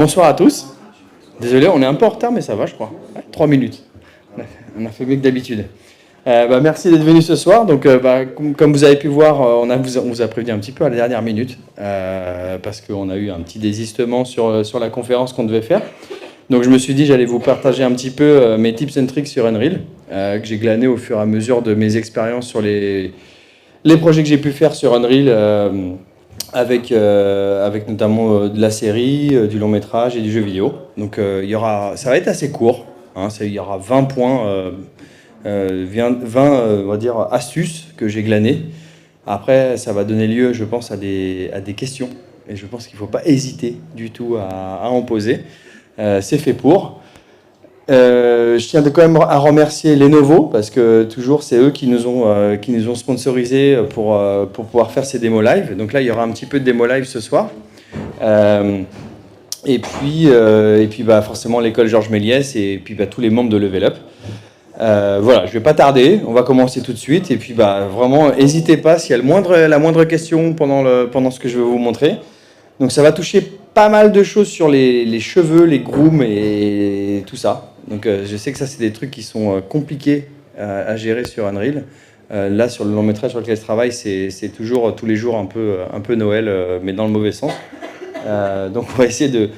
Bonsoir à tous. Désolé, on est un peu en retard, mais ça va, je crois. 3 minutes. On a fait mieux que d'habitude. Merci d'être venu ce soir. Donc, comme vous avez pu voir, on vous a prévenu un petit peu à la dernière minute parce qu'on a eu un petit désistement sur la conférence qu'on devait faire. Donc, je me suis dit j'allais vous partager un petit peu mes tips and tricks sur Unreal que j'ai glané au fur et à mesure de mes expériences sur les projets que j'ai pu faire sur Unreal. Avec notamment de la série, du long métrage et du jeu vidéo. Donc ça va être assez court, hein, il y aura 20 points, 20 on va dire, astuces que j'ai glanées. Après, ça va donner lieu, je pense, à des questions. Et je pense qu'il ne faut pas hésiter du tout à en poser. C'est fait pour. Je tiens quand même à remercier Lenovo parce que toujours c'est eux qui nous ont sponsorisé pour pouvoir faire ces démos live. Donc là il y aura un petit peu de démo live ce soir. Et puis forcément l'école Georges Méliès et puis tous les membres de Level Up. Voilà, je vais pas tarder, on va commencer tout de suite et puis vraiment n'hésitez pas s'il y a la moindre question pendant ce que je vais vous montrer. Donc ça va toucher pas mal de choses sur les cheveux, les grooms et tout ça. Donc je sais que ça c'est des trucs qui sont compliqués à gérer sur Unreal. Là sur le long métrage sur lequel je travaille, c'est toujours tous les jours un peu Noël, mais dans le mauvais sens. Donc on va essayer de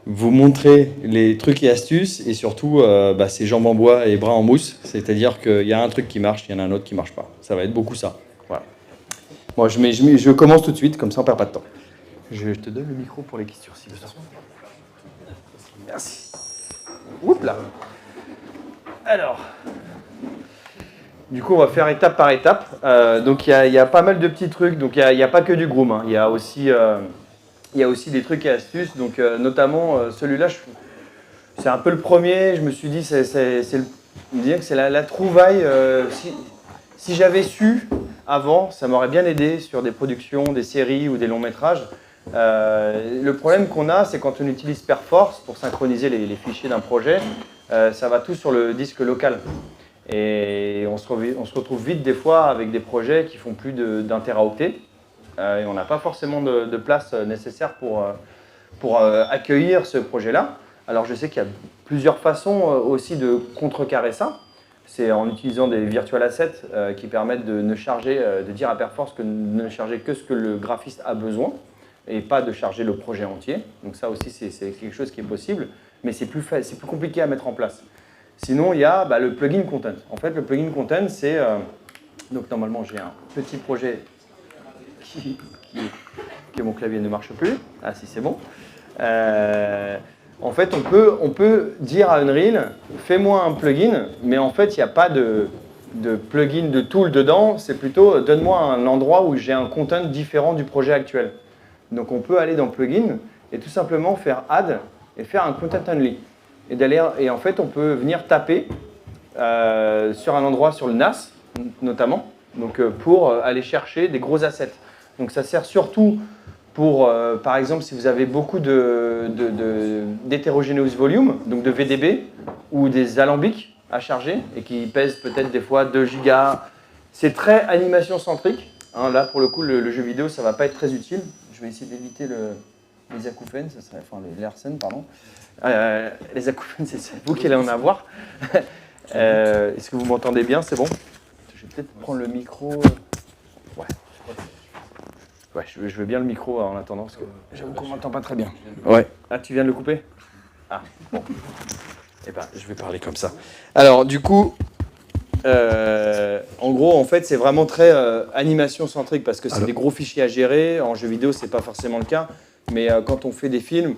vous montrer les trucs et astuces et surtout c'est jambes en bois et bras en mousse. C'est-à-dire qu'il y a un truc qui marche, il y en a un autre qui marche pas. Ça va être beaucoup ça. Voilà. Bon, je commence tout de suite, comme ça on perd pas de temps. Je te donne le micro pour les questions si besoin. Merci. Oups là. Alors, du coup, on va faire étape par étape. Donc, il y a pas mal de petits trucs. Donc, il n'y a pas que du groom. Hein. Il y a aussi des trucs et astuces. Donc, notamment, celui-là, c'est un peu le premier. Je me suis dit, que c'est la trouvaille. Si j'avais su avant, ça m'aurait bien aidé sur des productions, des séries ou des longs métrages. Le problème qu'on a, c'est quand on utilise Perforce pour synchroniser les fichiers d'un projet, ça va tout sur le disque local. Et on se retrouve vite des fois avec des projets qui font plus d'un téraoctet. Et on n'a pas forcément de place nécessaire pour accueillir ce projet-là. Alors je sais qu'il y a plusieurs façons aussi de contrecarrer ça. C'est en utilisant des virtual assets qui permettent de dire à Perforce que de ne charger que ce que le graphiste a besoin et pas de charger le projet entier. Donc ça aussi, c'est quelque chose qui est possible, mais c'est plus compliqué à mettre en place. Sinon, il y a le plugin content. En fait, le plugin content, c'est... donc normalement, j'ai un petit projet que mon clavier ne marche plus. Ah si, c'est bon. En fait, on peut dire à Unreal, fais-moi un plugin, mais en fait, il n'y a pas de plugin, de tool dedans. C'est plutôt, donne-moi un endroit où j'ai un content différent du projet actuel. Donc on peut aller dans plugin et tout simplement faire add et faire un content only. Et en fait, on peut venir taper sur un endroit sur le NAS, notamment, donc, pour aller chercher des gros assets. Donc ça sert surtout pour, par exemple, si vous avez beaucoup d'hétérogénéous volume, donc de VDB, ou des alambics à charger, et qui pèsent peut-être des fois 2 gigas. C'est très animation centrique. Hein, là, pour le coup, le jeu vidéo, ça ne va pas être très utile. Je vais essayer d'éviter les acouphènes, les Larsen, pardon. Les acouphènes, c'est vous qui allez en avoir. Est-ce que vous m'entendez bien? C'est bon? Je vais peut-être prendre le micro. Ouais, je veux bien le micro en attendant, parce que j'avoue qu'on ne m'entend pas très bien. Ouais. Ah, tu viens de le couper? Ah, bon. Eh ben, je vais parler comme ça. Alors, du coup, en gros, en fait, c'est vraiment très animation centrique parce que c'est des gros fichiers à gérer. En jeu vidéo, c'est pas forcément le cas, mais quand on fait des films,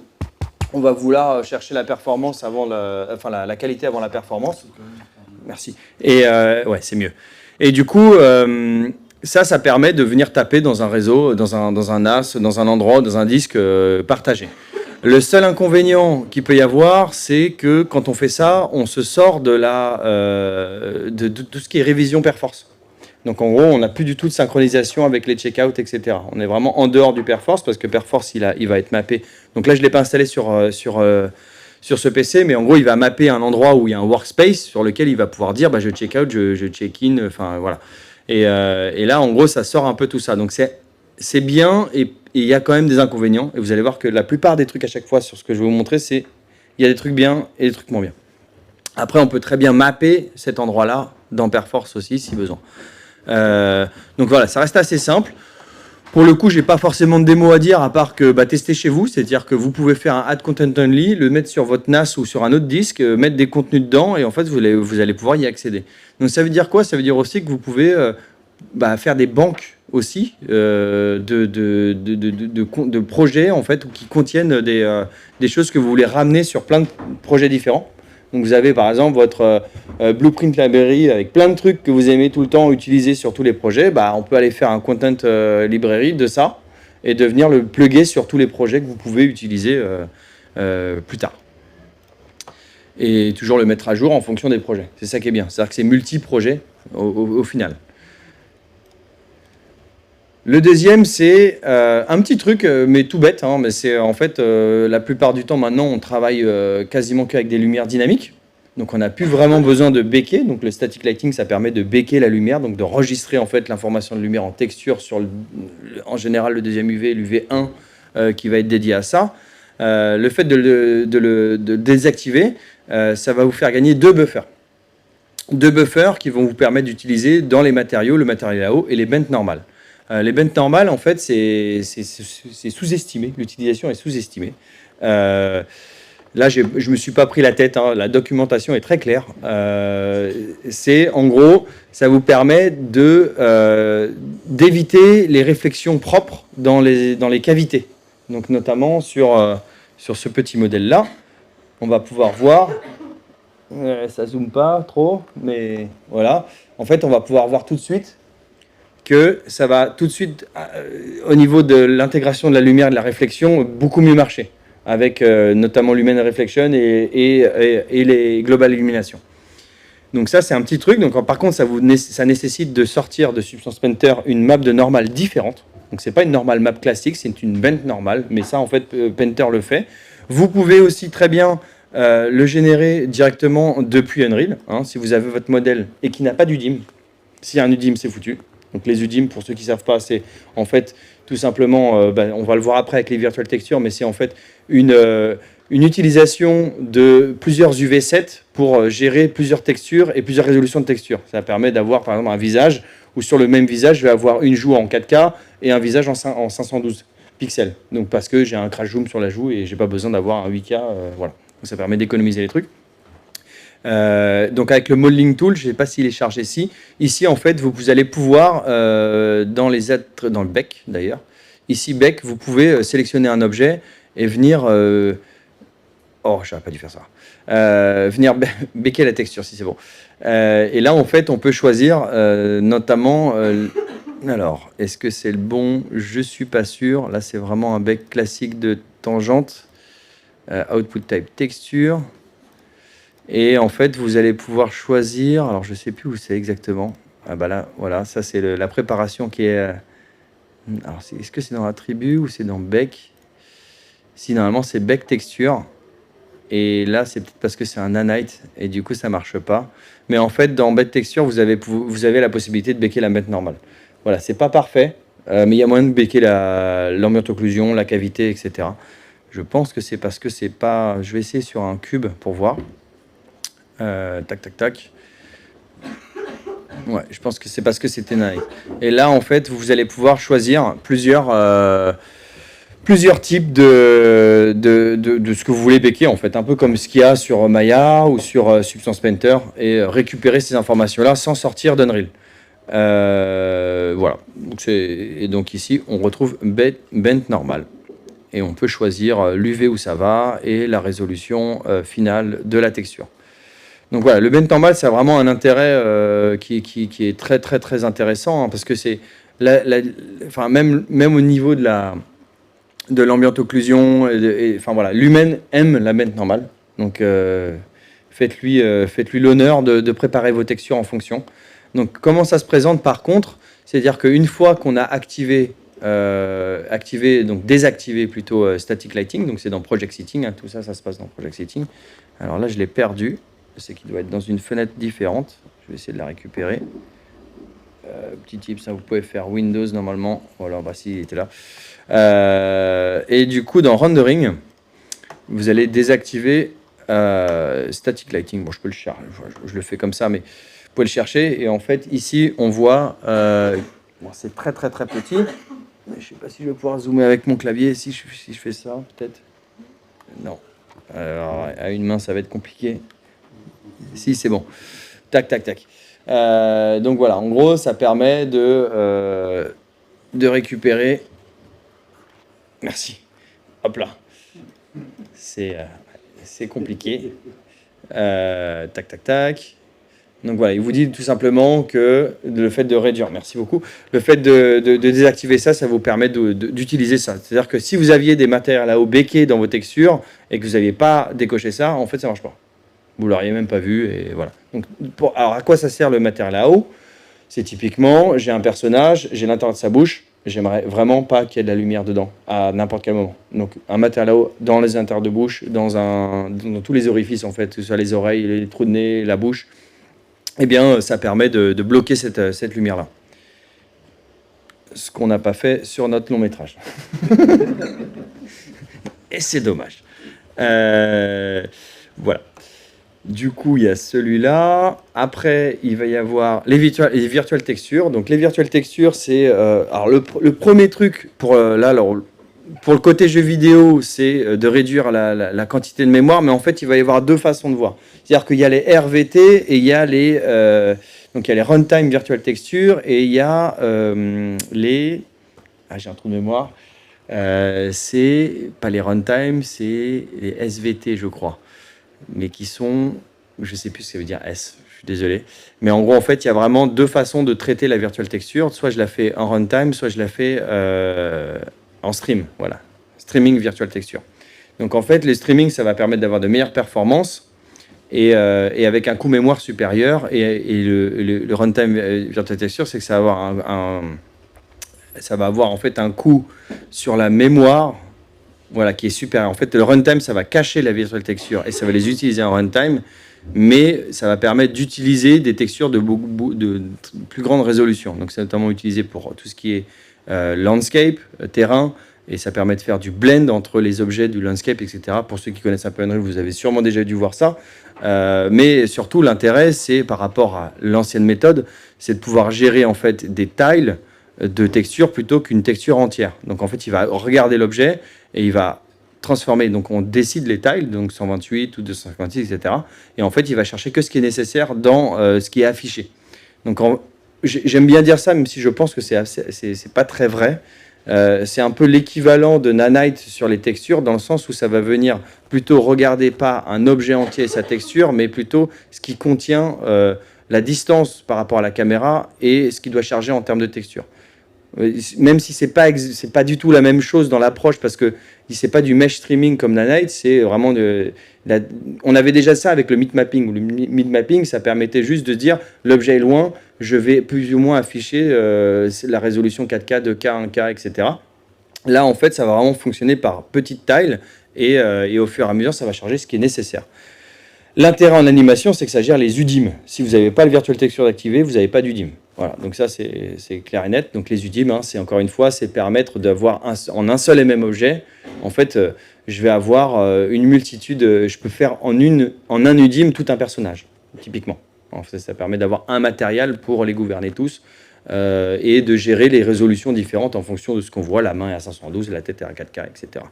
on va vouloir chercher la performance avant la qualité avant la performance. Merci. Et ouais, c'est mieux. Et du coup, ça permet de venir taper dans un réseau, dans un NAS, dans un endroit, dans un disque partagé. Le seul inconvénient qu'il peut y avoir, c'est que quand on fait ça, on se sort de tout ce qui est révision Perforce. Donc en gros, on n'a plus du tout de synchronisation avec les checkouts, etc. On est vraiment en dehors du Perforce parce que Perforce, il va être mappé. Donc là, je ne l'ai pas installé sur ce PC, mais en gros, il va mapper un endroit où il y a un workspace sur lequel il va pouvoir dire je check out, je check in, enfin voilà. Et là, en gros, ça sort un peu tout ça. Donc c'est c'est bien et il y a quand même des inconvénients. Et vous allez voir que la plupart des trucs à chaque fois sur ce que je vais vous montrer, c'est il y a des trucs bien et des trucs moins bien. Après, on peut très bien mapper cet endroit-là dans Perforce aussi, si besoin. Donc voilà, ça reste assez simple. Pour le coup, je n'ai pas forcément de démo à dire, à part que tester chez vous. C'est-à-dire que vous pouvez faire un Add Content Only, le mettre sur votre NAS ou sur un autre disque, mettre des contenus dedans, et en fait, vous allez pouvoir y accéder. Donc ça veut dire quoi? Ça veut dire aussi que vous pouvez faire des banques aussi de projets en fait, qui contiennent des choses que vous voulez ramener sur plein de projets différents. Donc vous avez par exemple votre Blueprint Library avec plein de trucs que vous aimez tout le temps utiliser sur tous les projets. On peut aller faire un Content Library de ça et de venir le plugger sur tous les projets que vous pouvez utiliser plus tard. Et toujours le mettre à jour en fonction des projets. C'est ça qui est bien. C'est-à-dire que c'est multi-projets au final. Le deuxième, c'est un petit truc, mais tout bête. Mais c'est en fait, la plupart du temps, maintenant, on travaille quasiment qu'avec des lumières dynamiques. Donc, on n'a plus vraiment besoin de béquer. Donc, le static lighting, ça permet de béquer la lumière, donc de registrer en fait l'information de lumière en texture sur, en général, le deuxième UV, l'UV1, qui va être dédié à ça. Le fait de le désactiver, ça va vous faire gagner deux buffers. Deux buffers qui vont vous permettre d'utiliser dans les matériaux, le matériel à eau et les bends normales. Les bends normales, en fait, c'est sous-estimé. L'utilisation est sous-estimée. Là, je ne me suis pas pris la tête. La documentation est très claire. C'est, en gros, ça vous permet d'éviter les réflexions propres dans les cavités. Donc, notamment sur ce petit modèle-là, on va pouvoir voir... ça zoome pas trop, mais voilà. En fait, on va pouvoir voir tout de suite que ça va tout de suite, au niveau de l'intégration de la lumière et de la réflexion, beaucoup mieux marcher, avec notamment Lumen Reflection et les Global Illumination. Donc ça, c'est un petit truc. Donc, par contre, ça nécessite de sortir de Substance Painter une map de normale différente. Donc, c'est pas une normale map classique, c'est une bend normale, mais ça, en fait, Painter le fait. Vous pouvez aussi très bien le générer directement depuis Unreal, si vous avez votre modèle et qui n'a pas d'UDIM. S'il y a un UDIM, c'est foutu. Donc les UDIM, pour ceux qui ne savent pas, c'est en fait tout simplement, on va le voir après avec les virtual textures, mais c'est en fait une utilisation de plusieurs UV sets pour gérer plusieurs textures et plusieurs résolutions de textures. Ça permet d'avoir par exemple un visage où sur le même visage, je vais avoir une joue en 4K et un visage en 512 pixels. Donc parce que j'ai un crash zoom sur la joue et j'ai pas besoin d'avoir un 8K, voilà. Donc ça permet d'économiser les trucs. Donc avec le modeling tool, je ne sais pas s'il est chargé ici. Ici, en fait, vous allez pouvoir, dans le bec d'ailleurs, ici bec, vous pouvez sélectionner un objet et venir... oh, j'aurais pas dû faire ça. Venir becquer la texture, si c'est bon. Et là, en fait, on peut choisir notamment... alors, est-ce que c'est le bon? Je suis pas sûr. Là, c'est vraiment un bec classique de tangente. Output type texture. Et en fait, vous allez pouvoir choisir, alors je ne sais plus où c'est exactement. Ah bah là, voilà, ça c'est la préparation qui est... alors, est-ce que c'est dans attribut ou c'est dans bec? Si, normalement, c'est bec texture. Et là, c'est peut-être parce que c'est un nanite, et du coup, ça ne marche pas. Mais en fait, dans bec texture, vous avez la possibilité de becker la bête normale. Voilà, c'est pas parfait, mais il y a moyen de becker l'ambiance occlusion, la cavité, etc. Je pense que c'est parce que c'est pas... Je vais essayer sur un cube pour voir. Tac, tac, tac. Ouais, je pense que c'est parce que c'était naïf. Et là, en fait, vous allez pouvoir choisir plusieurs types de ce que vous voulez becker, en fait. Un peu comme ce qu'il y a sur Maya ou sur Substance Painter, et récupérer ces informations-là sans sortir d'Unreal. Voilà. Et donc ici, on retrouve bend normal. Et on peut choisir l'UV où ça va et la résolution finale de la texture. Donc voilà, le bend normal, ça a vraiment un intérêt qui est très très très intéressant, parce que c'est enfin, même au niveau de l'ambient occlusion, enfin voilà, l'humain aime la bend normale. Donc faites-lui l'honneur de préparer vos textures en fonction. Donc comment ça se présente par contre, c'est-à-dire qu'une fois qu'on a désactivé plutôt static lighting, donc c'est dans project setting, tout ça se passe dans project setting. Alors là je l'ai perdu. Je sais qu'il doit être dans une fenêtre différente. Je vais essayer de la récupérer. Petit tips, hein, vous pouvez faire Windows normalement. Voilà, bah si, il était là. Et du coup, dans Rendering, vous allez désactiver Static Lighting. Bon, je peux le chercher, je le fais comme ça, mais vous pouvez le chercher. Et en fait, ici, on voit, bon, c'est très très très petit. Mais je sais pas si je vais pouvoir zoomer avec mon clavier. Si je fais ça, peut-être. Non. Alors, à une main, ça va être compliqué. Si, c'est bon. Tac, tac, tac. Donc voilà, en gros, ça permet de récupérer. Merci. Hop là. C'est compliqué. Tac, tac, tac. Donc voilà, il vous dit tout simplement que le fait de réduire, merci beaucoup, le fait de désactiver ça, ça vous permet d'utiliser ça. C'est-à-dire que si vous aviez des matériels à eau béqués dans vos textures et que vous n'aviez pas décoché ça, en fait, ça ne marche pas. Vous ne l'auriez même pas vu. Et voilà. Donc, alors, à quoi ça sert le matériel à eau? C'est typiquement, j'ai un personnage, j'ai l'intérieur de sa bouche, j'aimerais vraiment pas qu'il y ait de la lumière dedans, à n'importe quel moment. Donc, un matériel à eau dans les intérieurs de bouche, dans tous les orifices, en fait, que ce soit les oreilles, les trous de nez, la bouche, eh bien, ça permet de bloquer cette lumière-là. Ce qu'on n'a pas fait sur notre long métrage. Et c'est dommage. Voilà. Du coup, il y a celui-là. Après, il va y avoir les virtual textures. Donc, les virtual textures, c'est... alors, le premier truc, pour le côté jeu vidéo, c'est de réduire la quantité de mémoire. Mais en fait, il va y avoir deux façons de voir. C'est-à-dire qu'il y a les RVT et il y a les... donc, il y a les runtime virtual textures et il y a les... Ah, j'ai un trou de mémoire. C'est pas les runtime, c'est les SVT, je crois. Mais qui sont, je ne sais plus ce que ça veut dire S, je suis désolé. Mais en gros, en fait, il y a vraiment deux façons de traiter la virtual texture. Soit je la fais en runtime, soit je la fais en stream. Voilà, streaming virtual texture. Donc en fait, le streaming, ça va permettre d'avoir de meilleures performances et avec un coût mémoire supérieur. Et le runtime virtual texture, c'est que ça va avoir ça va avoir en fait un coût sur la mémoire. Voilà, qui est super. En fait, le runtime, ça va cacher la virtual texture et ça va les utiliser en runtime, mais ça va permettre d'utiliser des textures de plus grande résolution. Donc, c'est notamment utilisé pour tout ce qui est landscape, terrain, et ça permet de faire du blend entre les objets du landscape, etc. Pour ceux qui connaissent un peu Unreal, vous avez sûrement déjà dû voir ça. Mais surtout, l'intérêt, c'est par rapport à l'ancienne méthode, c'est de pouvoir gérer en fait des tiles de texture plutôt qu'une texture entière. Donc, en fait, il va regarder l'objet et il va transformer, donc on décide les tiles, donc 128 ou 256, etc. Et en fait, il va chercher que ce qui est nécessaire dans ce qui est affiché. Donc j'aime bien dire ça, même si je pense que c'est pas très vrai. C'est un peu l'équivalent de Nanite sur les textures, dans le sens où ça va venir plutôt regarder pas un objet entier et sa texture, mais plutôt ce qui contient la distance par rapport à la caméra et ce qui doit charger en termes de texture. Même si c'est pas du tout la même chose dans l'approche, parce que c'est pas du mesh streaming comme Nanite, c'est vraiment on avait déjà ça avec le mid mapping. Le mid mapping, ça permettait juste de dire l'objet est loin, je vais plus ou moins afficher la résolution 4K, 2K, 1K, etc. Là, en fait, ça va vraiment fonctionner par petites tiles et au fur et à mesure, ça va charger ce qui est nécessaire. L'intérêt en animation, c'est que ça gère les UDIM. Si vous n'avez pas le virtual texture activé, vous n'avez pas d'UDIM. Voilà, donc ça c'est clair et net. Donc les UDIM, hein, c'est encore une fois, c'est permettre d'avoir en un seul et même objet. En fait, je vais avoir une multitude. Je peux faire en un UDIM tout un personnage, typiquement. En fait, ça permet d'avoir un matériel pour les gouverner tous et de gérer les résolutions différentes en fonction de ce qu'on voit. La main est à 512, la tête est à 4K, etc.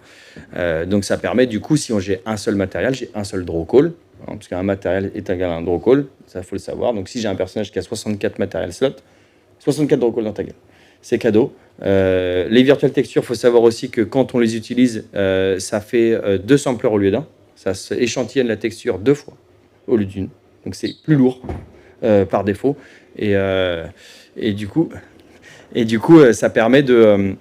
Donc ça permet du coup, si j'ai un seul matériel, j'ai un seul draw call. Parce qu'un matériel est égal à un draw call, ça il faut le savoir. Donc si j'ai un personnage qui a 64 matériels slots, 64 draw call dans ta gueule, c'est cadeau. Les virtual textures, il faut savoir aussi que quand on les utilise, ça fait 2 samplers au lieu d'un. Ça échantillonne la texture 2 fois au lieu d'une. Donc c'est plus lourd par défaut. Et du coup, ça permet de...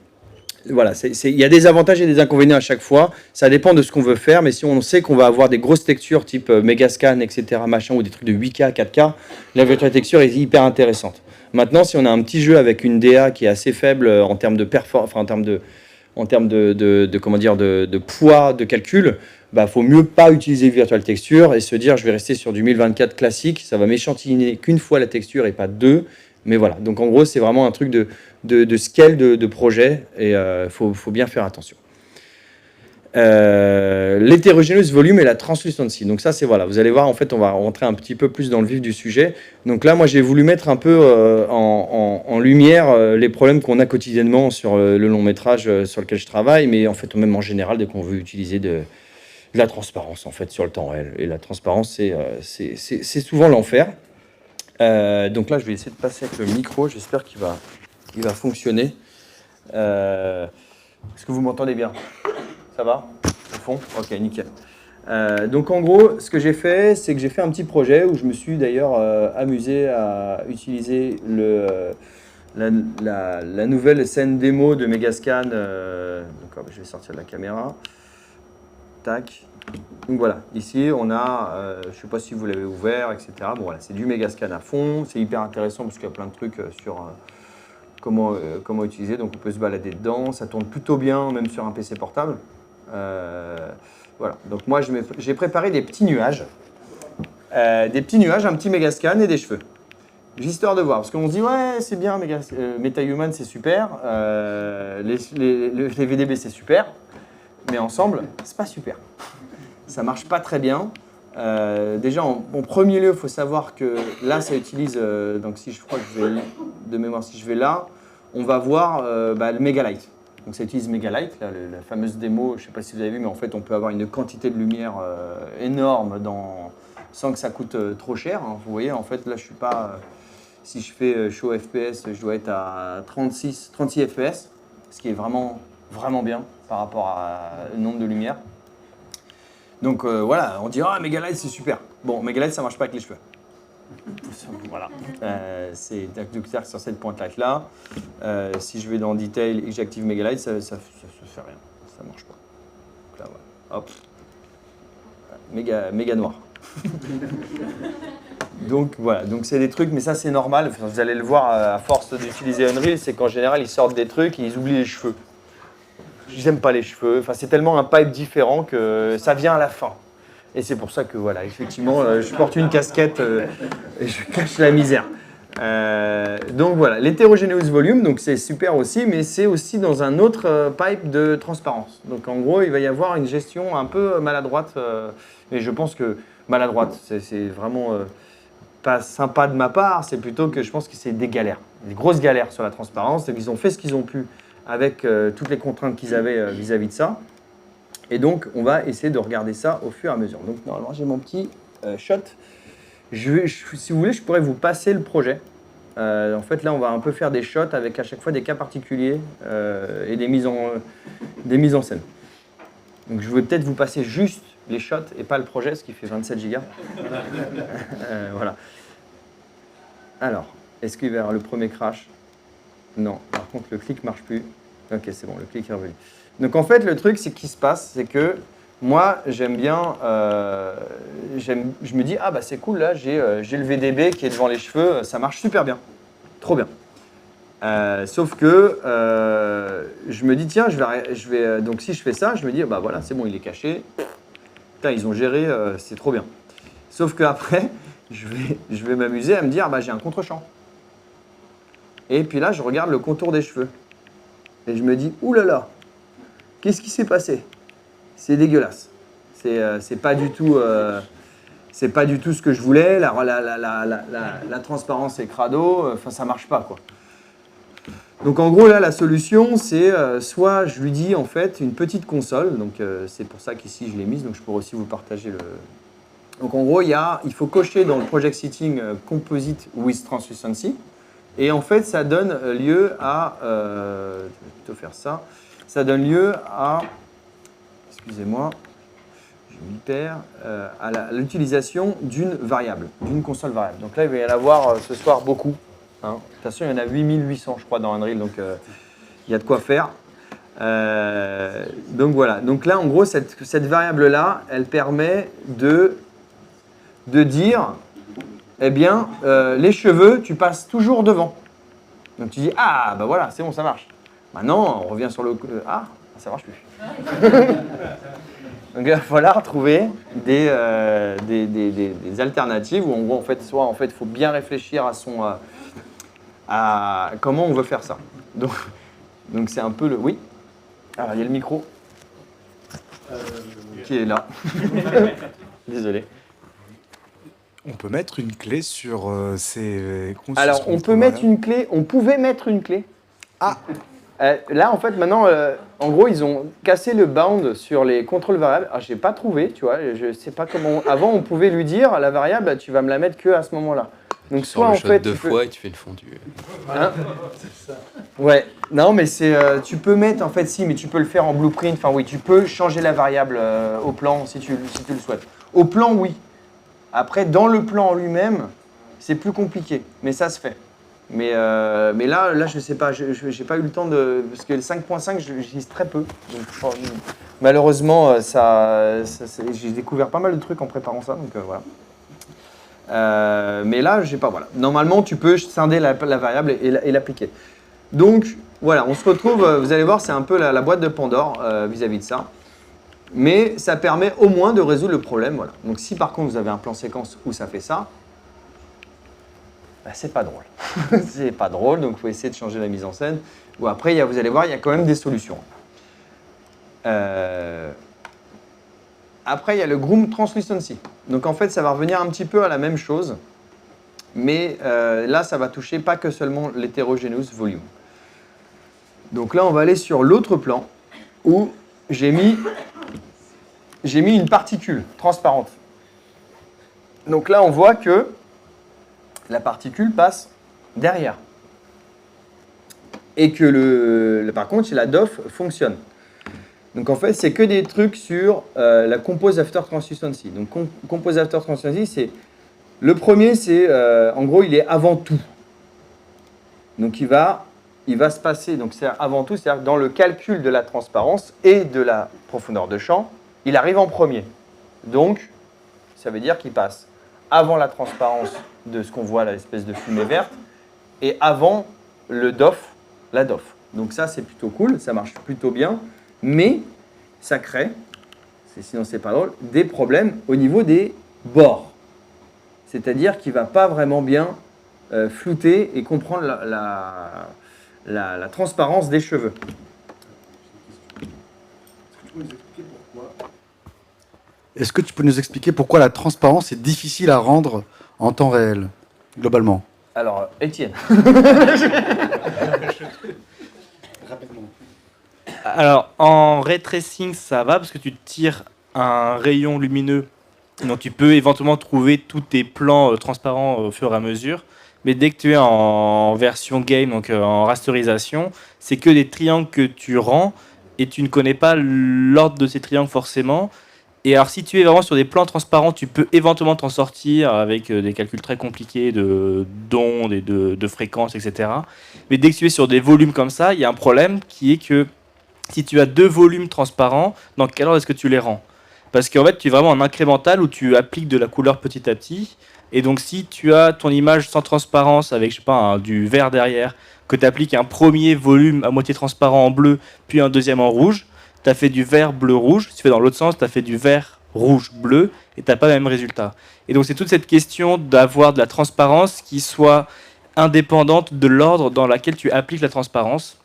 voilà, il y a des avantages et des inconvénients à chaque fois. Ça dépend de ce qu'on veut faire, mais si on sait qu'on va avoir des grosses textures type Megascan, etc., machin, ou des trucs de 8K, 4K, la virtual texture est hyper intéressante. Maintenant, si on a un petit jeu avec une DA qui est assez faible en termes de performance, en termes de poids de calcul, bah faut mieux pas utiliser virtual texture et se dire je vais rester sur du 1024 classique, ça va m'échantillonner qu'une fois la texture et pas deux. Mais voilà, donc en gros, c'est vraiment un truc de scale de projet et il faut bien faire attention. L'hétérogénéous volume et la translucency. Donc ça, c'est voilà, vous allez voir, en fait, on va rentrer un petit peu plus dans le vif du sujet. Donc là, moi, j'ai voulu mettre un peu en lumière les problèmes qu'on a quotidiennement sur le long métrage sur lequel je travaille, mais en fait, même en général, dès qu'on veut utiliser de la transparence, en fait, sur le temps réel. Et la transparence, c'est souvent l'enfer. Donc là, je vais essayer de passer avec le micro. J'espère qu'il va fonctionner. Est-ce que vous m'entendez bien ? Ça va ? Au fond ? Ok, nickel. Donc en gros, ce que j'ai fait, c'est que j'ai fait un petit projet où je me suis d'ailleurs amusé à utiliser la nouvelle scène démo de Megascan. Donc je vais sortir de la caméra. Tac. Donc voilà, ici on a, je ne sais pas si vous l'avez ouvert, etc. Bon voilà, c'est du Megascan à fond. C'est hyper intéressant parce qu'il y a plein de trucs sur comment utiliser. Donc on peut se balader dedans. Ça tourne plutôt bien, même sur un PC portable. Voilà, donc moi j'ai préparé des petits nuages, un petit Megascan et des cheveux, histoire de voir, parce qu'on se dit ouais c'est bien, MetaHuman c'est super, les VDB c'est super, mais ensemble c'est pas super, ça marche pas très bien. Déjà en premier lieu il faut savoir que là ça utilise, donc si je crois que je vais, de mémoire si je vais là, on va voir le Megalight. Donc ça utilise Megalight, là, la fameuse démo, je ne sais pas si vous avez vu, mais en fait on peut avoir une quantité de lumière énorme sans que ça coûte trop cher. Hein. Vous voyez, en fait là je suis pas, si je fais show FPS, je dois être à 36 FPS, ce qui est vraiment bien par rapport au nombre de lumière. Donc voilà, on dit « Ah, Megalight c'est super ». Bon, Megalight ça ne marche pas avec les cheveux. Voilà, c'est sur cette pointe-là. Si je vais dans Detail et que j'active Megalight, ça ne fait rien, ça ne marche pas. Donc là, voilà. Hop, méga noir. Donc voilà, donc c'est des trucs, mais ça c'est normal. Vous allez le voir à force d'utiliser Unreal, c'est qu'en général ils sortent des trucs et ils oublient les cheveux. J'aime pas les cheveux. Enfin, c'est tellement un pipe différent que ça vient à la fin. Et c'est pour ça que, voilà, effectivement, je porte une casquette et je cache la misère. Donc voilà, l'hétérogénéous volume, donc c'est super aussi, mais c'est aussi dans un autre pipe de transparence. Donc en gros, il va y avoir une gestion un peu maladroite, et je pense que maladroite, c'est vraiment pas sympa de ma part, c'est plutôt que je pense que c'est des galères, des grosses galères sur la transparence, et qu'ils ont fait ce qu'ils ont pu avec toutes les contraintes qu'ils avaient vis-à-vis de ça. Et donc, on va essayer de regarder ça au fur et à mesure. Donc, normalement, j'ai mon petit shot. Si vous voulez, je pourrais vous passer le projet. En fait, là, on va un peu faire des shots avec à chaque fois des cas particuliers et des mises en scène. Donc, je vais peut-être vous passer juste les shots et pas le projet, ce qui fait 27 gigas. Voilà. Alors, est-ce qu'il va y avoir le premier crash? Non. Par contre, le clic ne marche plus. Ok, c'est bon, le clic est revenu. Donc en fait, le truc, c'est qu'il se passe, c'est que moi, j'aime bien, je me dis, ah bah c'est cool, là, j'ai le VDB qui est devant les cheveux, ça marche super bien, trop bien. Sauf que je me dis, tiens, donc si je fais ça, je me dis, bah voilà, c'est bon, il est caché, putain, ils ont géré, c'est trop bien. Sauf qu'après, je vais m'amuser à me dire, bah j'ai un contre-champ. Et puis là, je regarde le contour des cheveux. Et je me dis, oulala, qu'est-ce qui s'est passé? C'est dégueulasse. C'est pas du tout ce que je voulais. La transparence est crado. Enfin, ça marche pas, quoi. Donc, en gros, là, la solution, c'est soit je lui dis, en fait, une petite console. Donc, c'est pour ça qu'ici, je l'ai mise. Donc, je pourrais aussi vous partager le... Donc, en gros, il faut cocher dans le Project Setting Composite with Translucency. Et en fait, ça donne lieu à... je vais plutôt faire ça. Ça donne lieu à... Excusez-moi, je m'y perds. À l'utilisation d'une variable, d'une console variable. Donc là, il va y en avoir ce soir beaucoup. Hein. De toute façon, il y en a 8800, je crois, dans Unreal. Donc, il y a de quoi faire. Donc voilà. Donc là, en gros, cette variable-là, elle permet de dire... Eh bien, les cheveux, tu passes toujours devant. Donc tu dis, ah, bah voilà, c'est bon, ça marche. Maintenant, on revient sur le... ah, ça marche plus. Donc il va falloir trouver des alternatives où en gros, en fait, soit en fait, il faut bien réfléchir à à comment on veut faire ça. Donc c'est un peu le... Oui. Alors il y a le micro qui est là. Désolé. On peut mettre une clé sur ces comptes. Alors on peut mettre une clé, on pouvait mettre une clé. Ah. Là en fait maintenant, en gros ils ont cassé le bound sur les contrôles variables. Alors j'ai pas trouvé, tu vois, je sais pas comment... Avant on pouvait lui dire, la variable tu vas me la mettre que à ce moment-là. Donc soit en fait deux fois et tu fais une fondue. Hein? Ouais, non mais c'est tu peux mettre en fait si, mais tu peux le faire en blueprint. Enfin oui, tu peux changer la variable au plan si tu le souhaites. Au plan oui. Après dans le plan en lui-même, c'est plus compliqué, mais ça se fait. Mais là je sais pas, j'ai pas eu le temps de parce que le 5.5 j'utilise très peu. Donc, malheureusement j'ai découvert pas mal de trucs en préparant ça, donc voilà. Mais là, j'ai pas. Voilà. Normalement, tu peux scinder la variable et l'appliquer. Donc, voilà, on se retrouve. Vous allez voir, c'est un peu la boîte de Pandore vis-à-vis de ça. Mais ça permet au moins de résoudre le problème. Voilà. Donc, si par contre vous avez un plan séquence où ça fait ça, bah, c'est pas drôle. C'est pas drôle. Donc, il faut essayer de changer la mise en scène. Ou après, vous allez voir, il y a quand même des solutions. Après, il y a le Groom Translucency. Donc en fait, ça va revenir un petit peu à la même chose, mais là, ça va toucher pas que seulement l'hétérogéneous volume. Donc là, on va aller sur l'autre plan où j'ai mis une particule transparente. Donc là, on voit que la particule passe derrière. Et que par contre, la DOF fonctionne. Donc en fait, c'est que des trucs sur la Compose After Translucency. Donc Compose After Translucency, c'est... Le premier, c'est... en gros, il est avant tout. Donc il va se passer... Donc c'est avant tout, c'est-à-dire dans le calcul de la transparence et de la profondeur de champ, il arrive en premier. Donc, ça veut dire qu'il passe avant la transparence de ce qu'on voit, l'espèce de fumée verte, et avant le DOF, la DOF. Donc ça, c'est plutôt cool, ça marche plutôt bien. Mais ça crée, sinon c'est pas drôle, des problèmes au niveau des bords. C'est-à-dire qu'il ne va pas vraiment bien flouter et comprendre la transparence des cheveux. Est-ce que tu peux nous expliquer pourquoi la transparence est difficile à rendre en temps réel, globalement? Alors, Étienne. Alors, en ray tracing, ça va parce que tu tires un rayon lumineux, donc tu peux éventuellement trouver tous tes plans transparents au fur et à mesure. Mais dès que tu es en version game, donc en rasterisation, c'est que des triangles que tu rends et tu ne connais pas l'ordre de ces triangles forcément. Et alors, si tu es vraiment sur des plans transparents, tu peux éventuellement t'en sortir avec des calculs très compliqués d'ondes et de fréquences, etc. Mais dès que tu es sur des volumes comme ça, il y a un problème qui est que si tu as deux volumes transparents, dans quel ordre est-ce que tu les rends? Parce qu'en fait, tu es vraiment en incrémental où tu appliques de la couleur petit à petit. Et donc, si tu as ton image sans transparence avec, je sais pas, du vert derrière, que tu appliques un premier volume à moitié transparent en bleu, puis un deuxième en rouge, tu as fait du vert, bleu, rouge. Si tu fais dans l'autre sens, tu as fait du vert, rouge, bleu, et tu n'as pas le même résultat. Et donc, c'est toute cette question d'avoir de la transparence qui soit indépendante de l'ordre dans lequel tu appliques la transparence.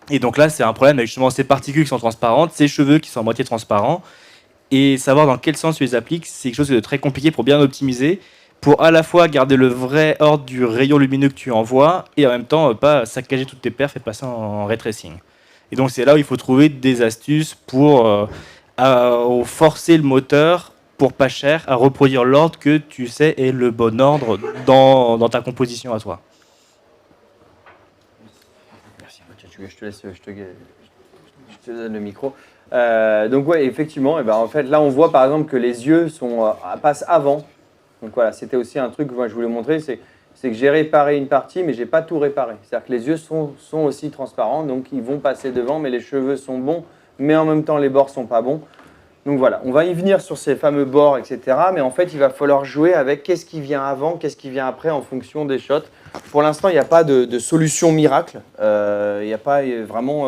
Et donc là, c'est un problème avec justement ces particules qui sont transparentes, ces cheveux qui sont à moitié transparents. Et savoir dans quel sens tu les appliques, c'est quelque chose de très compliqué pour bien optimiser, pour à la fois garder le vrai ordre du rayon lumineux que tu envoies, et en même temps pas saccager toutes tes perfs et passer en ray tracing. Et donc c'est là où il faut trouver des astuces pour forcer le moteur, pour pas cher, à reproduire l'ordre que tu sais est le bon ordre dans ta composition à toi. Je te donne le micro. Donc ouais, effectivement, et ben, en fait, là on voit par exemple que les yeux passent avant. Donc voilà, c'était aussi un truc que moi, je voulais montrer, c'est que j'ai réparé une partie, mais j'ai pas tout réparé. C'est-à-dire que les yeux sont aussi transparents, donc ils vont passer devant, mais les cheveux sont bons, mais en même temps les bords sont pas bons. Donc voilà, on va y venir sur ces fameux bords, etc. Mais en fait, il va falloir jouer avec qu'est-ce qui vient avant, qu'est-ce qui vient après en fonction des shots. Pour l'instant, il n'y a pas de solution miracle. Il n'y a pas vraiment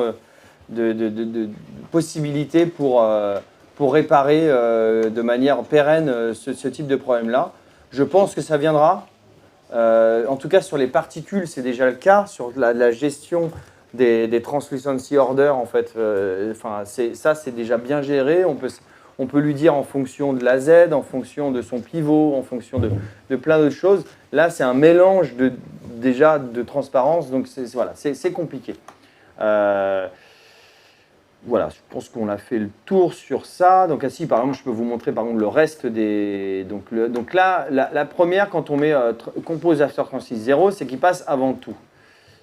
de possibilité pour réparer de manière pérenne ce type de problème-là. Je pense que ça viendra. En tout cas, sur les particules, c'est déjà le cas. Sur la gestion des translucency orders, en fait, c'est déjà bien géré. On peut lui dire en fonction de la Z, en fonction de son pivot, en fonction de plein d'autres choses. Là, c'est un mélange déjà de transparence, donc c'est compliqué. Voilà, je pense qu'on a fait le tour sur ça. Donc ici, par exemple, je peux vous montrer par exemple le reste des... Donc là, la première, quand on met compose after transist 0, c'est qu'il passe avant tout.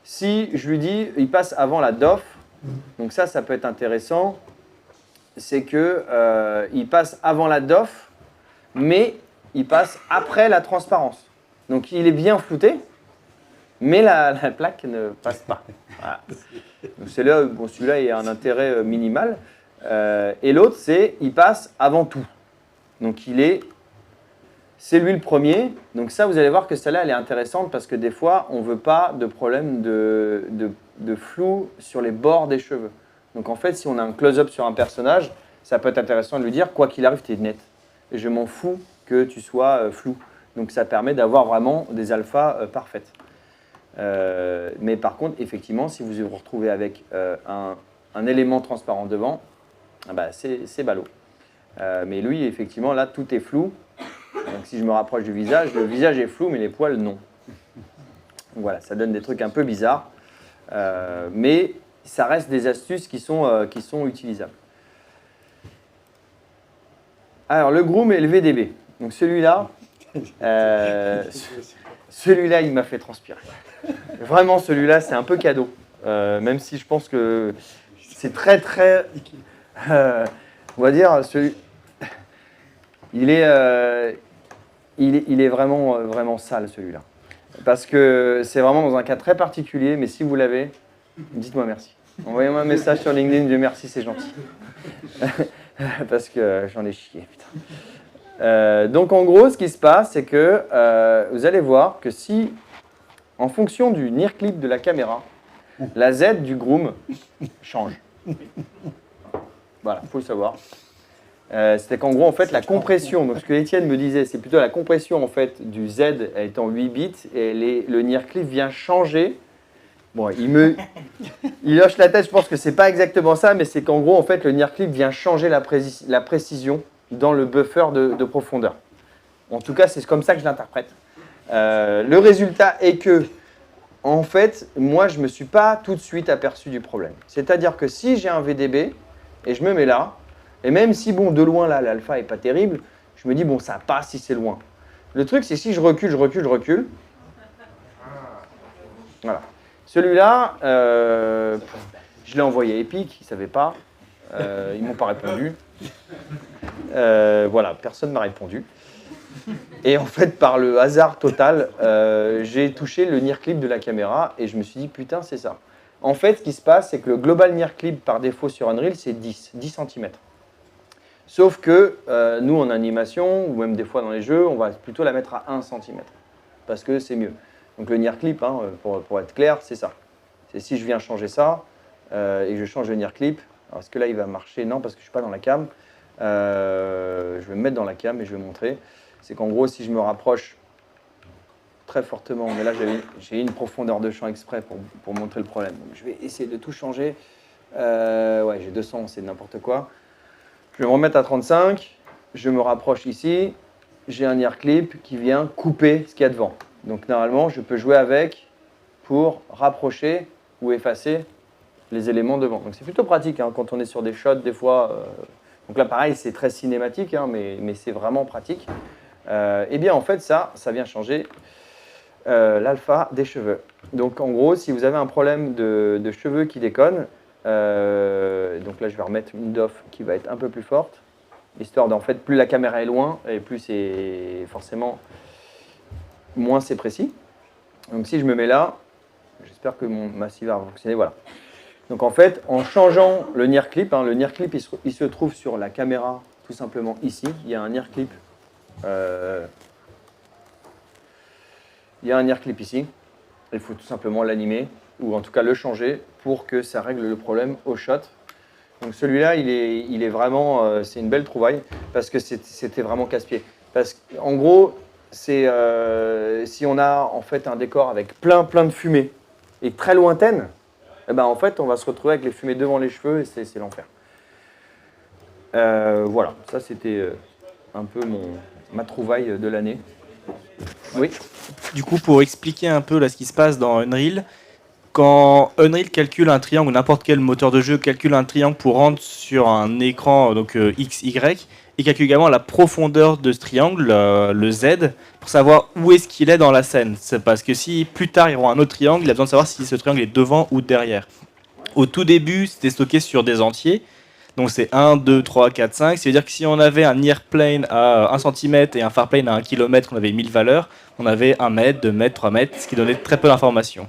Si je lui dis, il passe avant la DOF, donc ça peut être intéressant, c'est qu'il passe avant la DOF, mais il passe après la transparence. Donc il est bien flouté, mais la plaque ne passe pas. Voilà. Donc celui-là, il a un intérêt minimal. Et l'autre, c'est il passe avant tout. Donc c'est lui le premier. Donc ça, vous allez voir que celle-là, elle est intéressante parce que des fois, on ne veut pas de problème de flou sur les bords des cheveux. Donc en fait, si on a un close-up sur un personnage, ça peut être intéressant de lui dire, quoi qu'il arrive, tu es net. Et je m'en fous que tu sois flou. Donc ça permet d'avoir vraiment des alphas parfaites. Mais par contre, effectivement, si vous vous retrouvez avec un élément transparent devant, c'est ballot. Mais lui, effectivement, là, tout est flou. Donc si je me rapproche du visage, le visage est flou, mais les poils, non. Donc, voilà, ça donne des trucs un peu bizarres. Mais ça reste des astuces qui sont utilisables. Alors, le groom et le VDB. Donc celui-là, il m'a fait transpirer. Vraiment, celui-là, c'est un peu cadeau. Même si je pense que c'est très, on va dire, il est vraiment, vraiment sale, celui-là. Parce que c'est vraiment dans un cas très particulier, mais si vous l'avez, dites-moi merci. Envoyez-moi un message sur LinkedIn, Dieu merci, c'est gentil. Parce que j'en ai chié, putain. Donc, en gros, ce qui se passe, c'est que vous allez voir que si, en fonction du near clip de la caméra, la Z du groom change. Voilà, il faut le savoir. C'était qu'en gros, en fait, la compression, donc ce que Étienne me disait, c'est plutôt la compression en fait, du Z est en 8 bits et le near clip vient changer. Bon, il hoche la tête, je pense que c'est pas exactement ça, mais c'est qu'en gros, en fait, le near clip vient changer la précision dans le buffer de profondeur. En tout cas, c'est comme ça que je l'interprète. Le résultat est que, en fait, moi, je ne me suis pas tout de suite aperçu du problème. C'est-à-dire que si j'ai un VDB et je me mets là, et même si, bon, de loin, là, l'alpha n'est pas terrible, je me dis, bon, ça passe si c'est loin. Le truc, c'est si je recule. Voilà. Celui-là, je l'ai envoyé à Epic, ils ne savaient pas. Ils ne m'ont pas répondu. Voilà, personne ne m'a répondu. Et en fait, par le hasard total, j'ai touché le near clip de la caméra et je me suis dit, putain, c'est ça. En fait, ce qui se passe, c'est que le global near clip par défaut sur Unreal, c'est 10 cm. Sauf que nous, en animation, ou même des fois dans les jeux, on va plutôt la mettre à 1 cm. Parce que c'est mieux. Donc le near clip, hein, pour être clair, c'est ça. C'est si je viens changer ça et que je change le near clip. Alors, est-ce que là, il va marcher? Non, parce que je ne suis pas dans la cam. Je vais me mettre dans la cam et je vais montrer. C'est qu'en gros, si je me rapproche très fortement, mais là, j'ai une profondeur de champ exprès pour montrer le problème. Donc, je vais essayer de tout changer. Ouais, j'ai 200, c'est n'importe quoi. Je vais me remettre à 35. Je me rapproche ici. J'ai un near clip qui vient couper ce qu'il y a devant. Donc, normalement, je peux jouer avec pour rapprocher ou effacer les éléments devant. Donc, c'est plutôt pratique hein, quand on est sur des shots, des fois. Donc là, pareil, c'est très cinématique, hein, mais c'est vraiment pratique. Eh bien, en fait, ça vient changer l'alpha des cheveux. Donc, en gros, si vous avez un problème de cheveux qui déconnent, donc là, je vais remettre une DOF qui va être un peu plus forte, histoire d'en fait, plus la caméra est loin, et plus c'est forcément, moins c'est précis. Donc, si je me mets là, j'espère que ma scie va fonctionner, voilà. Donc, en fait, en changeant le near clip, hein, le near clip, il se trouve sur la caméra, tout simplement ici. Il y a un near clip. Il y a un near clip ici. Il faut tout simplement l'animer, ou en tout cas le changer, pour que ça règle le problème au shot. Donc celui-là, il est vraiment, c'est une belle trouvaille, parce que c'était vraiment casse-pied. Parce qu'en gros, si on a en fait un décor avec plein de fumées et très lointaine, eh ben, en fait, on va se retrouver avec les fumées devant les cheveux et c'est l'enfer. Voilà, ça c'était un peu ma trouvaille de l'année. Oui. Du coup, pour expliquer un peu là, ce qui se passe dans Unreal, quand Unreal calcule un triangle, ou n'importe quel moteur de jeu calcule un triangle pour rendre sur un écran donc X, Y, il calcule également la profondeur de ce triangle, le Z, pour savoir où est-ce qu'il est dans la scène. C'est parce que si plus tard il y aura un autre triangle, il a besoin de savoir si ce triangle est devant ou derrière. Au tout début, c'était stocké sur des entiers. Donc c'est 1, 2, 3, 4, 5. C'est-à-dire que si on avait un near plane à 1 cm et un far plane à 1 km, on avait 1000 valeurs. On avait 1 mètre, 2 mètres, 3 mètres, ce qui donnait très peu d'informations.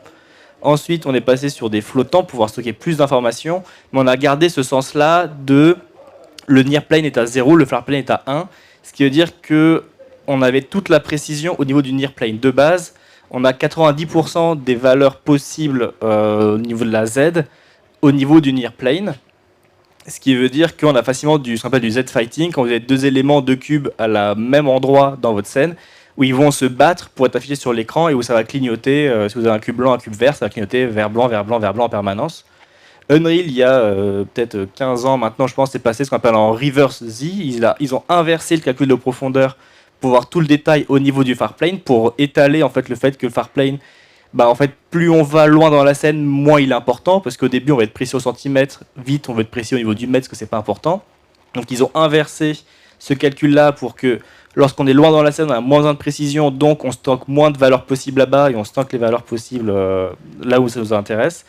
Ensuite, on est passé sur des flottants pour pouvoir stocker plus d'informations. Mais on a gardé ce sens-là de le near plane est à 0, le far plane est à 1. Ce qui veut dire qu'on avait toute la précision au niveau du near plane. De base, on a 90% des valeurs possibles au niveau de la Z au niveau du near plane. Ce qui veut dire qu'on a facilement ce qu'on appelle du Z-fighting, quand vous avez deux éléments, deux cubes à la même endroit dans votre scène, où ils vont se battre pour être affichés sur l'écran et où ça va clignoter, si vous avez un cube blanc, un cube vert, ça va clignoter vert, blanc, vert, blanc, vert, blanc en permanence. Unreal, il y a peut-être 15 ans maintenant, je pense, c'est passé ce qu'on appelle en reverse Z. Ils ont inversé le calcul de profondeur pour voir tout le détail au niveau du far plane, pour étaler en fait le fait que le far plane, en fait, plus on va loin dans la scène, moins il est important, parce qu'au début, on va être précis au centimètre, vite, on va être précis au niveau du mètre, parce que c'est pas important. Donc, ils ont inversé ce calcul-là pour que, lorsqu'on est loin dans la scène, on a moins de précision, donc on stocke moins de valeurs possibles là-bas, et on stocke les valeurs possibles là où ça nous intéresse.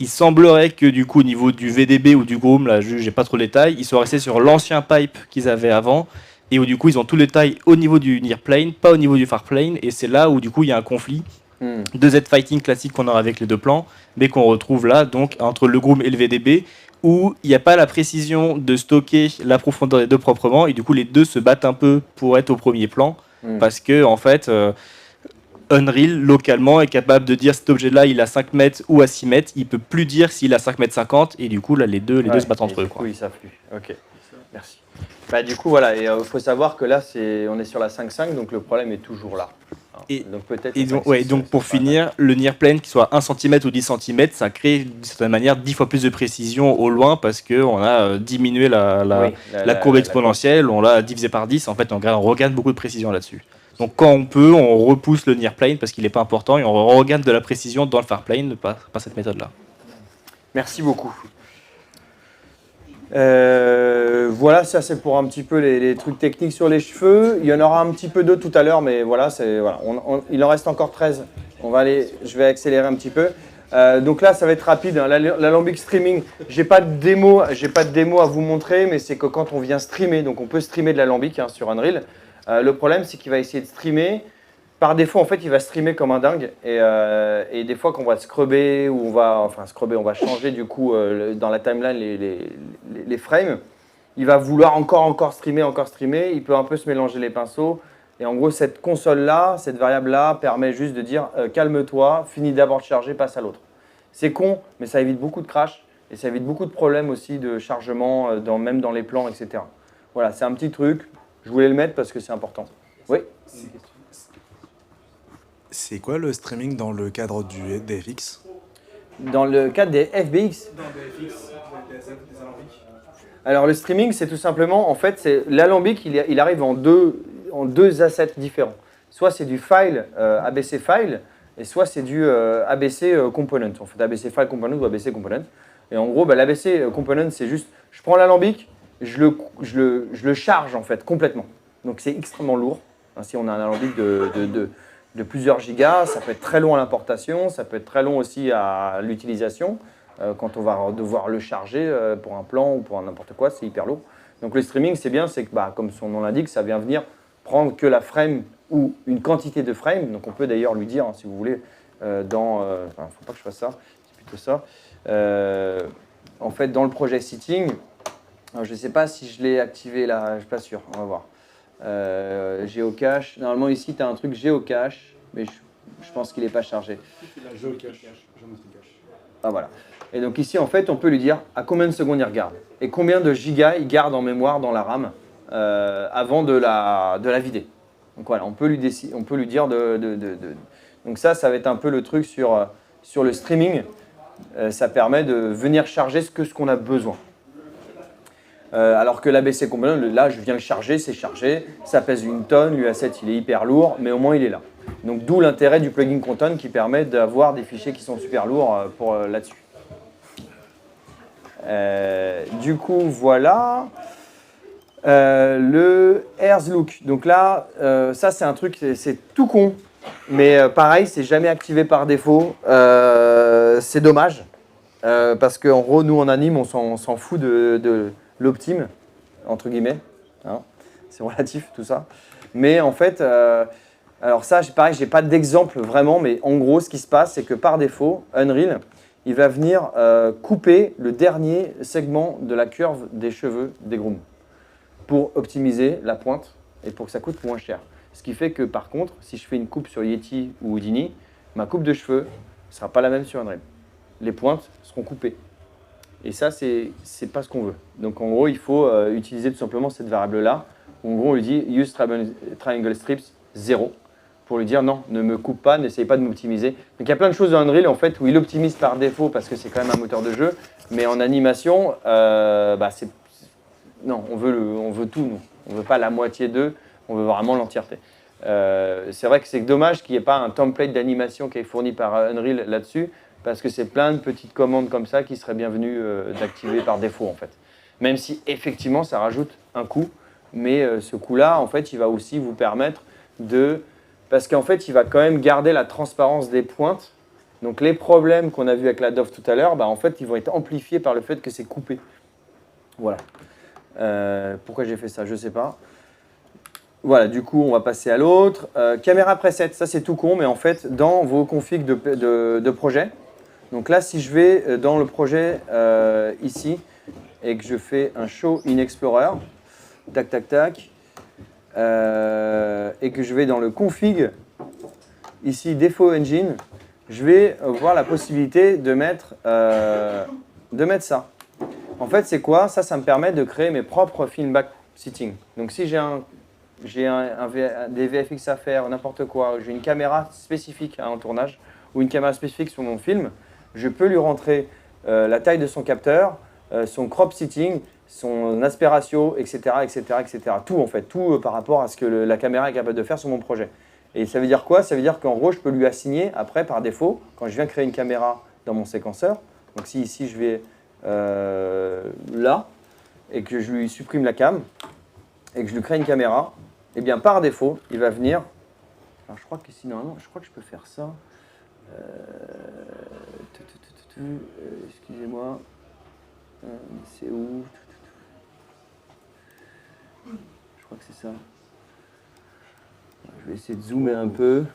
Il semblerait que, du coup, au niveau du VDB ou du Groom, là, j'ai pas trop le détail, ils sont restés sur l'ancien pipe qu'ils avaient avant, et où, du coup, ils ont tout le détail au niveau du near plane, pas au niveau du far plane, et c'est là où, du coup, il y a un conflit. De Z-fighting classique qu'on aura avec les deux plans, mais qu'on retrouve là, donc entre le Groom et le VDB, où il n'y a pas la précision de stocker la profondeur des deux proprement, et du coup les deux se battent un peu pour être au premier plan, parce que en fait, Unreal, localement, est capable de dire cet objet-là, il a 5 mètres ou à 6 mètres, il peut plus dire s'il a 5 mètres 50, et du coup là les deux se battent entre eux. Oui, ça flue. Ok, merci. Du coup, voilà, il faut savoir que là, on est sur la 5.5, donc le problème est toujours là. Et, donc peut-être. Donc pour finir, le near plane, qu'il soit 1 cm ou 10 cm, ça crée d'une certaine manière 10 fois plus de précision au loin parce qu'on a diminué la courbe exponentielle, on l'a divisé par 10, en fait on regagne beaucoup de précision là-dessus. Donc quand on peut, on repousse le near plane parce qu'il n'est pas important et on regagne de la précision dans le far plane par cette méthode-là. Merci beaucoup. Voilà, ça c'est pour un petit peu les trucs techniques sur les cheveux. Il y en aura un petit peu d'autres tout à l'heure, mais voilà, il en reste encore 13. Je vais accélérer un petit peu. Donc là, ça va être rapide. L'alambic streaming, j'ai pas de démo à vous montrer, mais c'est que quand on vient streamer, donc on peut streamer de l'alambic sur Unreal. Le problème, c'est qu'il va essayer de streamer. Par défaut, en fait, il va streamer comme un dingue. Et des fois, quand on va scrubber, on va changer du coup dans la timeline les frames, il va vouloir encore streamer. Il peut un peu se mélanger les pinceaux. Et en gros, cette console-là, cette variable-là, permet juste de dire calme-toi, finis d'abord de charger, passe à l'autre. C'est con, mais ça évite beaucoup de crash. Et ça évite beaucoup de problèmes aussi de chargement, même dans les plans, etc. Voilà, c'est un petit truc. Je voulais le mettre parce que c'est important. Oui. C'est quoi le streaming dans le cadre des FX? Dans le cadre des FBX? Dans des FX, des alambics. Alors le streaming, c'est tout simplement, en fait, l'alambic, il arrive en deux assets différents. Soit c'est du file, ABC file, et soit c'est du ABC component. En fait, ABC file component ou ABC component. Et en gros, l'ABC component, c'est juste, je prends l'alambic, je le charge en fait complètement. Donc c'est extrêmement lourd. Si on a un alambic de plusieurs gigas, ça peut être très long à l'importation, ça peut être très long aussi à l'utilisation. Quand on va devoir le charger pour un plan ou pour n'importe quoi, c'est hyper lourd. Donc le streaming, c'est bien, c'est que comme son nom l'indique, ça vient venir prendre que la frame ou une quantité de frames. Donc on peut d'ailleurs lui dire, si vous voulez, faut pas que je fasse ça, c'est plutôt ça. En fait, dans le projet Seating, je ne sais pas si je l'ai activé là, je ne suis pas sûr, on va voir. Géocache, normalement ici tu as un truc géocache, mais je pense qu'il n'est pas chargé. Ah voilà. Et donc ici en fait on peut lui dire à combien de secondes il regarde et combien de gigas il garde en mémoire dans la RAM avant de la vider. Donc voilà, on peut lui dire Donc ça va être un peu le truc sur le streaming. Ça permet de venir charger ce qu'on a besoin. Alors que l'ABC Component, là, je viens le charger, c'est chargé. Ça pèse 1 tonne, l'UA7, il est hyper lourd, mais au moins, il est là. Donc d'où l'intérêt du plugin Conton qui permet d'avoir des fichiers qui sont super lourds là-dessus. Du coup, voilà. Le Airs Look. Donc là, ça c'est un truc, c'est tout con. Mais pareil, c'est jamais activé par défaut. C'est dommage. Parce qu'en gros, nous en anime, on s'en fout de l'optime, entre guillemets. Hein, c'est relatif tout ça. Mais en fait, alors ça, pareil, j'ai pas d'exemple vraiment, mais en gros, ce qui se passe, c'est que par défaut, Unreal, il va venir couper le dernier segment de la curve des cheveux des grooms pour optimiser la pointe et pour que ça coûte moins cher. Ce qui fait que par contre, si je fais une coupe sur Yeti ou Houdini, ma coupe de cheveux ne sera pas la même sur Unreal. Les pointes seront coupées. Et ça, c'est pas ce qu'on veut. Donc en gros, il faut utiliser tout simplement cette variable-là. En gros, on lui dit use triangle strips 0 pour lui dire non, ne me coupe pas, n'essaye pas de m'optimiser. Donc il y a plein de choses dans Unreal en fait où il optimise par défaut parce que c'est quand même un moteur de jeu, mais en animation, non, on veut tout, nous. On veut pas la moitié d'eux, on veut vraiment l'entièreté. C'est vrai que c'est dommage qu'il n'y ait pas un template d'animation qui est fourni par Unreal là-dessus, parce que c'est plein de petites commandes comme ça qui seraient bienvenues d'activer par défaut en fait. Même si effectivement ça rajoute un coût, mais ce coût-là, en fait, il va aussi vous permettre de... Parce qu'en fait, il va quand même garder la transparence des pointes. Donc les problèmes qu'on a vus avec la DOF tout à l'heure, en fait, ils vont être amplifiés par le fait que c'est coupé. Voilà. Pourquoi j'ai fait ça, je ne sais pas. Voilà, du coup, on va passer à l'autre. Caméra preset, ça c'est tout con, mais en fait, dans vos configs de projet, donc là, si je vais dans le projet ici, et que je fais un show in Explorer, tac, tac, tac, et que je vais dans le config, ici, défaut engine, je vais voir la possibilité de mettre ça. En fait, c'est quoi? Ça me permet de créer mes propres film backseating. Donc, si j'ai des VFX à faire, n'importe quoi, j'ai une caméra spécifique à un tournage ou une caméra spécifique sur mon film, je peux lui rentrer la taille de son capteur, son crop seating, son aspect ratio, etc., etc., etc. Tout en fait, tout par rapport à ce que la caméra est capable de faire sur mon projet. Et ça veut dire quoi? Ça veut dire qu'en gros, je peux lui assigner après par défaut, quand je viens créer une caméra dans mon séquenceur, donc si ici je vais là, et que je lui supprime la cam, et que je lui crée une caméra, et bien par défaut, il va venir, alors je crois que si normalement, je crois que je peux faire ça, excusez-moi, c'est où? Je crois que c'est ça. Je vais essayer de zoomer un peu.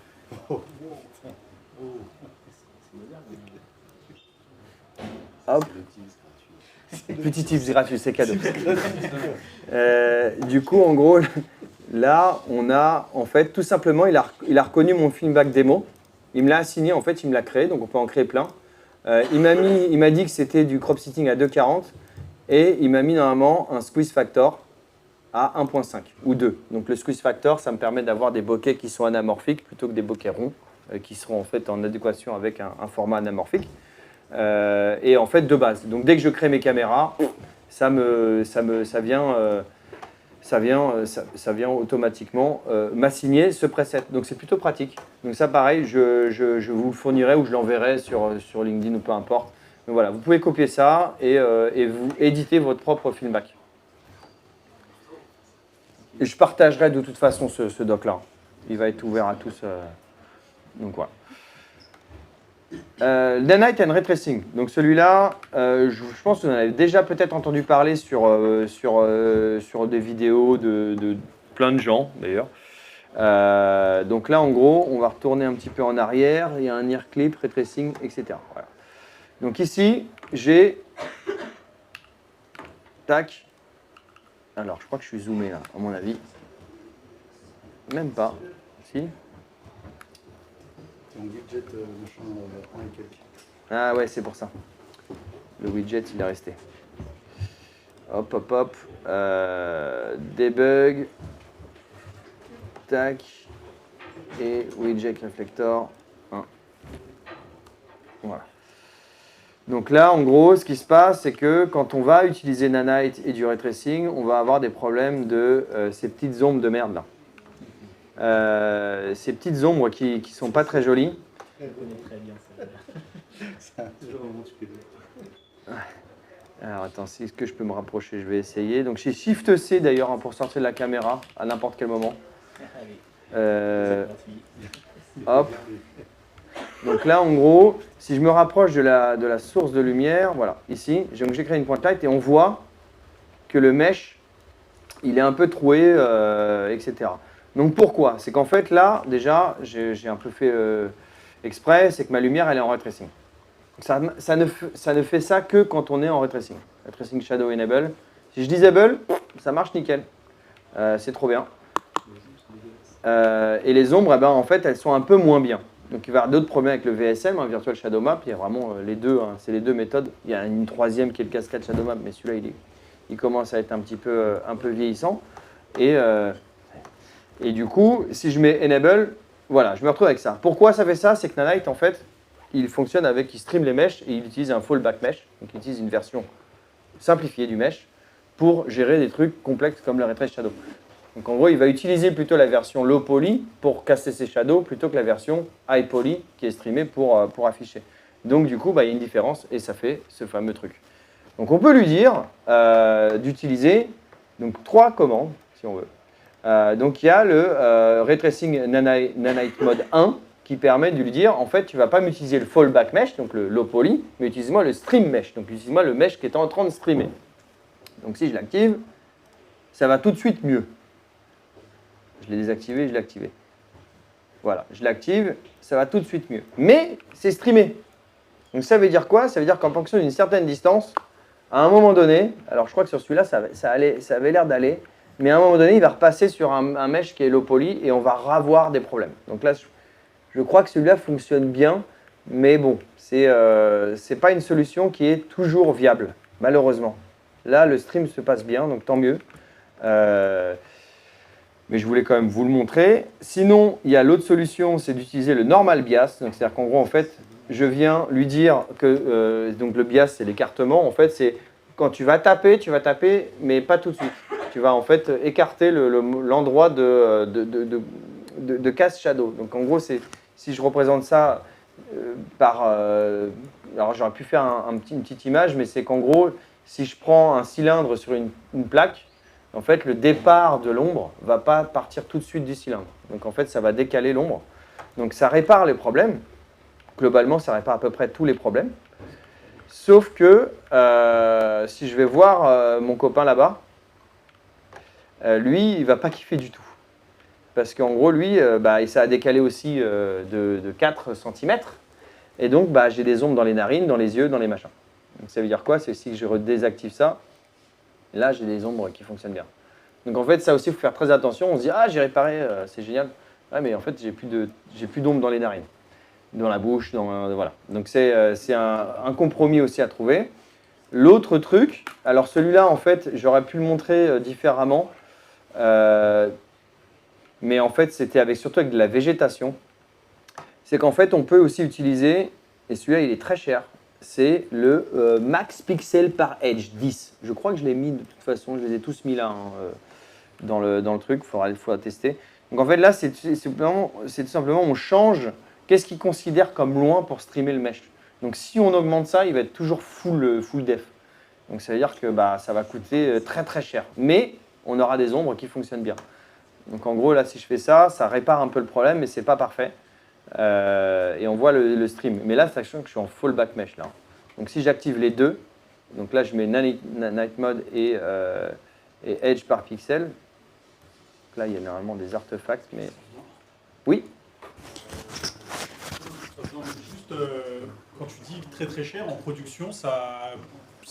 Hop. Petit tips gratuit, c'est cadeau. Du coup, en gros, là, on a, en fait, tout simplement, il a reconnu mon filmback démo. Il me l'a assigné, en fait, il me l'a créé, donc on peut en créer plein. Il m'a dit que c'était du crop sitting à 2,40 et il m'a mis normalement un squeeze factor à 1,5 ou 2. Donc le squeeze factor, ça me permet d'avoir des bokeh qui sont anamorphiques plutôt que des bokeh ronds qui seront en fait en adéquation avec un format anamorphique. Et en fait de base. Donc dès que je crée mes caméras, ça vient automatiquement m'assigner ce preset. Donc c'est plutôt pratique. Donc ça pareil, je vous le fournirai ou je l'enverrai sur LinkedIn ou peu importe. Donc voilà, vous pouvez copier ça et vous éditer votre propre filmback. Et je partagerai de toute façon ce doc-là. Il va être ouvert à tous. Donc voilà. Nanite and Ray Tracing. Donc celui-là, je pense que vous en avez déjà peut-être entendu parler sur des vidéos de plein de gens d'ailleurs. Donc là, en gros, on va retourner un petit peu en arrière. Il y a un ear clip, Ray Tracing, etc. Voilà. Donc ici, j'ai... Tac. Alors, je crois que je suis zoomé là, à mon avis. Même pas. Si. C'est un widget machin en et quelques. Ah ouais, c'est pour ça. Le widget, il est resté. Hop, hop, hop. Debug. tac. Et Widget Reflector 1. Voilà. Donc là, en gros, ce qui se passe, c'est que quand on va utiliser Nanite et du ray tracing, on va avoir des problèmes de ces petites ombres de merde là. Ces petites ombres qui sont pas très jolies. Elle connaît très bien ça. Alors attends, est-ce que je peux me rapprocher? Je vais essayer. Donc j'ai Shift C d'ailleurs hein, pour sortir de la caméra à n'importe quel moment. Hop. Donc là, en gros, si je me rapproche de la source de lumière, voilà, ici, j'ai créé une pointe light et on voit que le mesh, il est un peu troué, etc. Donc pourquoi? C'est qu'en fait, là, déjà, j'ai un peu fait exprès, c'est que ma lumière, elle est en ray tracing. Ça ne fait ça que quand on est en ray tracing. Ray tracing Shadow Enable. Si je disable, ça marche nickel. C'est trop bien. Et les ombres, eh ben, en fait, elles sont un peu moins bien. Donc il va y avoir d'autres problèmes avec le VSM, hein, Virtual Shadow Map. Il y a vraiment les deux, hein, c'est les deux méthodes. Il y a une troisième qui est le Cascade Shadow Map, mais celui-là, il commence à être un peu vieillissant. Et du coup, si je mets Enable, voilà, je me retrouve avec ça. Pourquoi ça fait ça? C'est que Nanite, en fait, il fonctionne avec, il stream les meshs et il utilise un fallback mesh. Donc il utilise une version simplifiée du mesh pour gérer des trucs complexes comme le Ray Trace Shadow. Donc en gros, il va utiliser plutôt la version low poly pour casser ses shadows plutôt que la version high poly qui est streamée pour afficher. Donc du coup, il y a une différence et ça fait ce fameux truc. Donc on peut lui dire d'utiliser donc 3 commandes, si on veut. Donc il y a le Ray Tracing Nanite Mode 1 qui permet de lui dire, en fait, tu ne vas pas m'utiliser le fallback mesh, donc le low poly, mais utilise-moi le stream mesh, donc utilise-moi le mesh qui est en train de streamer. Donc si je l'active, ça va tout de suite mieux. Je l'ai désactivé, je l'ai activé. Voilà, je l'active, ça va tout de suite mieux. Mais c'est streamé. Donc ça veut dire quoi? Ça veut dire qu'en fonction d'une certaine distance, à un moment donné, alors je crois que sur celui-là, ça avait l'air d'aller, mais à un moment donné, il va repasser sur un mesh qui est low poly et on va revoir des problèmes. Donc là, je crois que celui-là fonctionne bien, mais bon, c'est pas une solution qui est toujours viable, malheureusement. Là, le stream se passe bien, donc tant mieux. Mais je voulais quand même vous le montrer. Sinon, il y a l'autre solution, c'est d'utiliser le normal bias. Donc, c'est-à-dire qu'en gros, en fait, je viens lui dire que donc le bias, c'est l'écartement. En fait, c'est quand tu vas taper, mais pas tout de suite. Tu vas en fait écarter l'endroit de cast shadow. Donc, en gros, si je représente ça alors, j'aurais pu faire une petite image, mais c'est qu'en gros, si je prends un cylindre sur une plaque, en fait, le départ de l'ombre ne va pas partir tout de suite du cylindre. Donc, en fait, ça va décaler l'ombre. Donc, ça répare les problèmes. Globalement, ça répare à peu près tous les problèmes. Sauf que, si je vais voir mon copain là-bas, lui, il ne va pas kiffer du tout. Parce qu'en gros, lui, ça a décalé aussi de 4 cm. Et donc, j'ai des ombres dans les narines, dans les yeux, dans les machins. Donc, ça veut dire quoi? C'est si je désactive ça, là, j'ai des ombres qui fonctionnent bien. Donc, en fait, ça aussi, il faut faire très attention. On se dit, ah, j'ai réparé, c'est génial. Ouais, mais en fait, j'ai plus d'ombres dans les narines, dans la bouche, voilà. Donc, c'est un compromis aussi à trouver. L'autre truc, alors celui-là, en fait, j'aurais pu le montrer différemment. Mais en fait, c'était surtout avec de la végétation. C'est qu'en fait, on peut aussi utiliser, et celui-là, il est très cher, c'est le Max Pixel par Edge 10. Je crois que je l'ai mis de toute façon, je les ai tous mis là dans le truc, il faudra tester. Donc en fait, là, c'est tout simplement, on change qu'est-ce qu'il considère comme loin pour streamer le mesh. Donc si on augmente ça, il va être toujours full def. Donc ça veut dire que ça va coûter très très cher. Mais on aura des ombres qui fonctionnent bien. Donc en gros, là, si je fais ça, ça répare un peu le problème, mais c'est pas parfait. Et on voit le stream. Mais là, sachant que je suis en fallback mesh là. Donc si j'active les deux, donc là je mets Night Mode et Edge par pixel. Donc là, il y a normalement des artefacts, mais oui. Juste quand tu dis très très cher en production, ça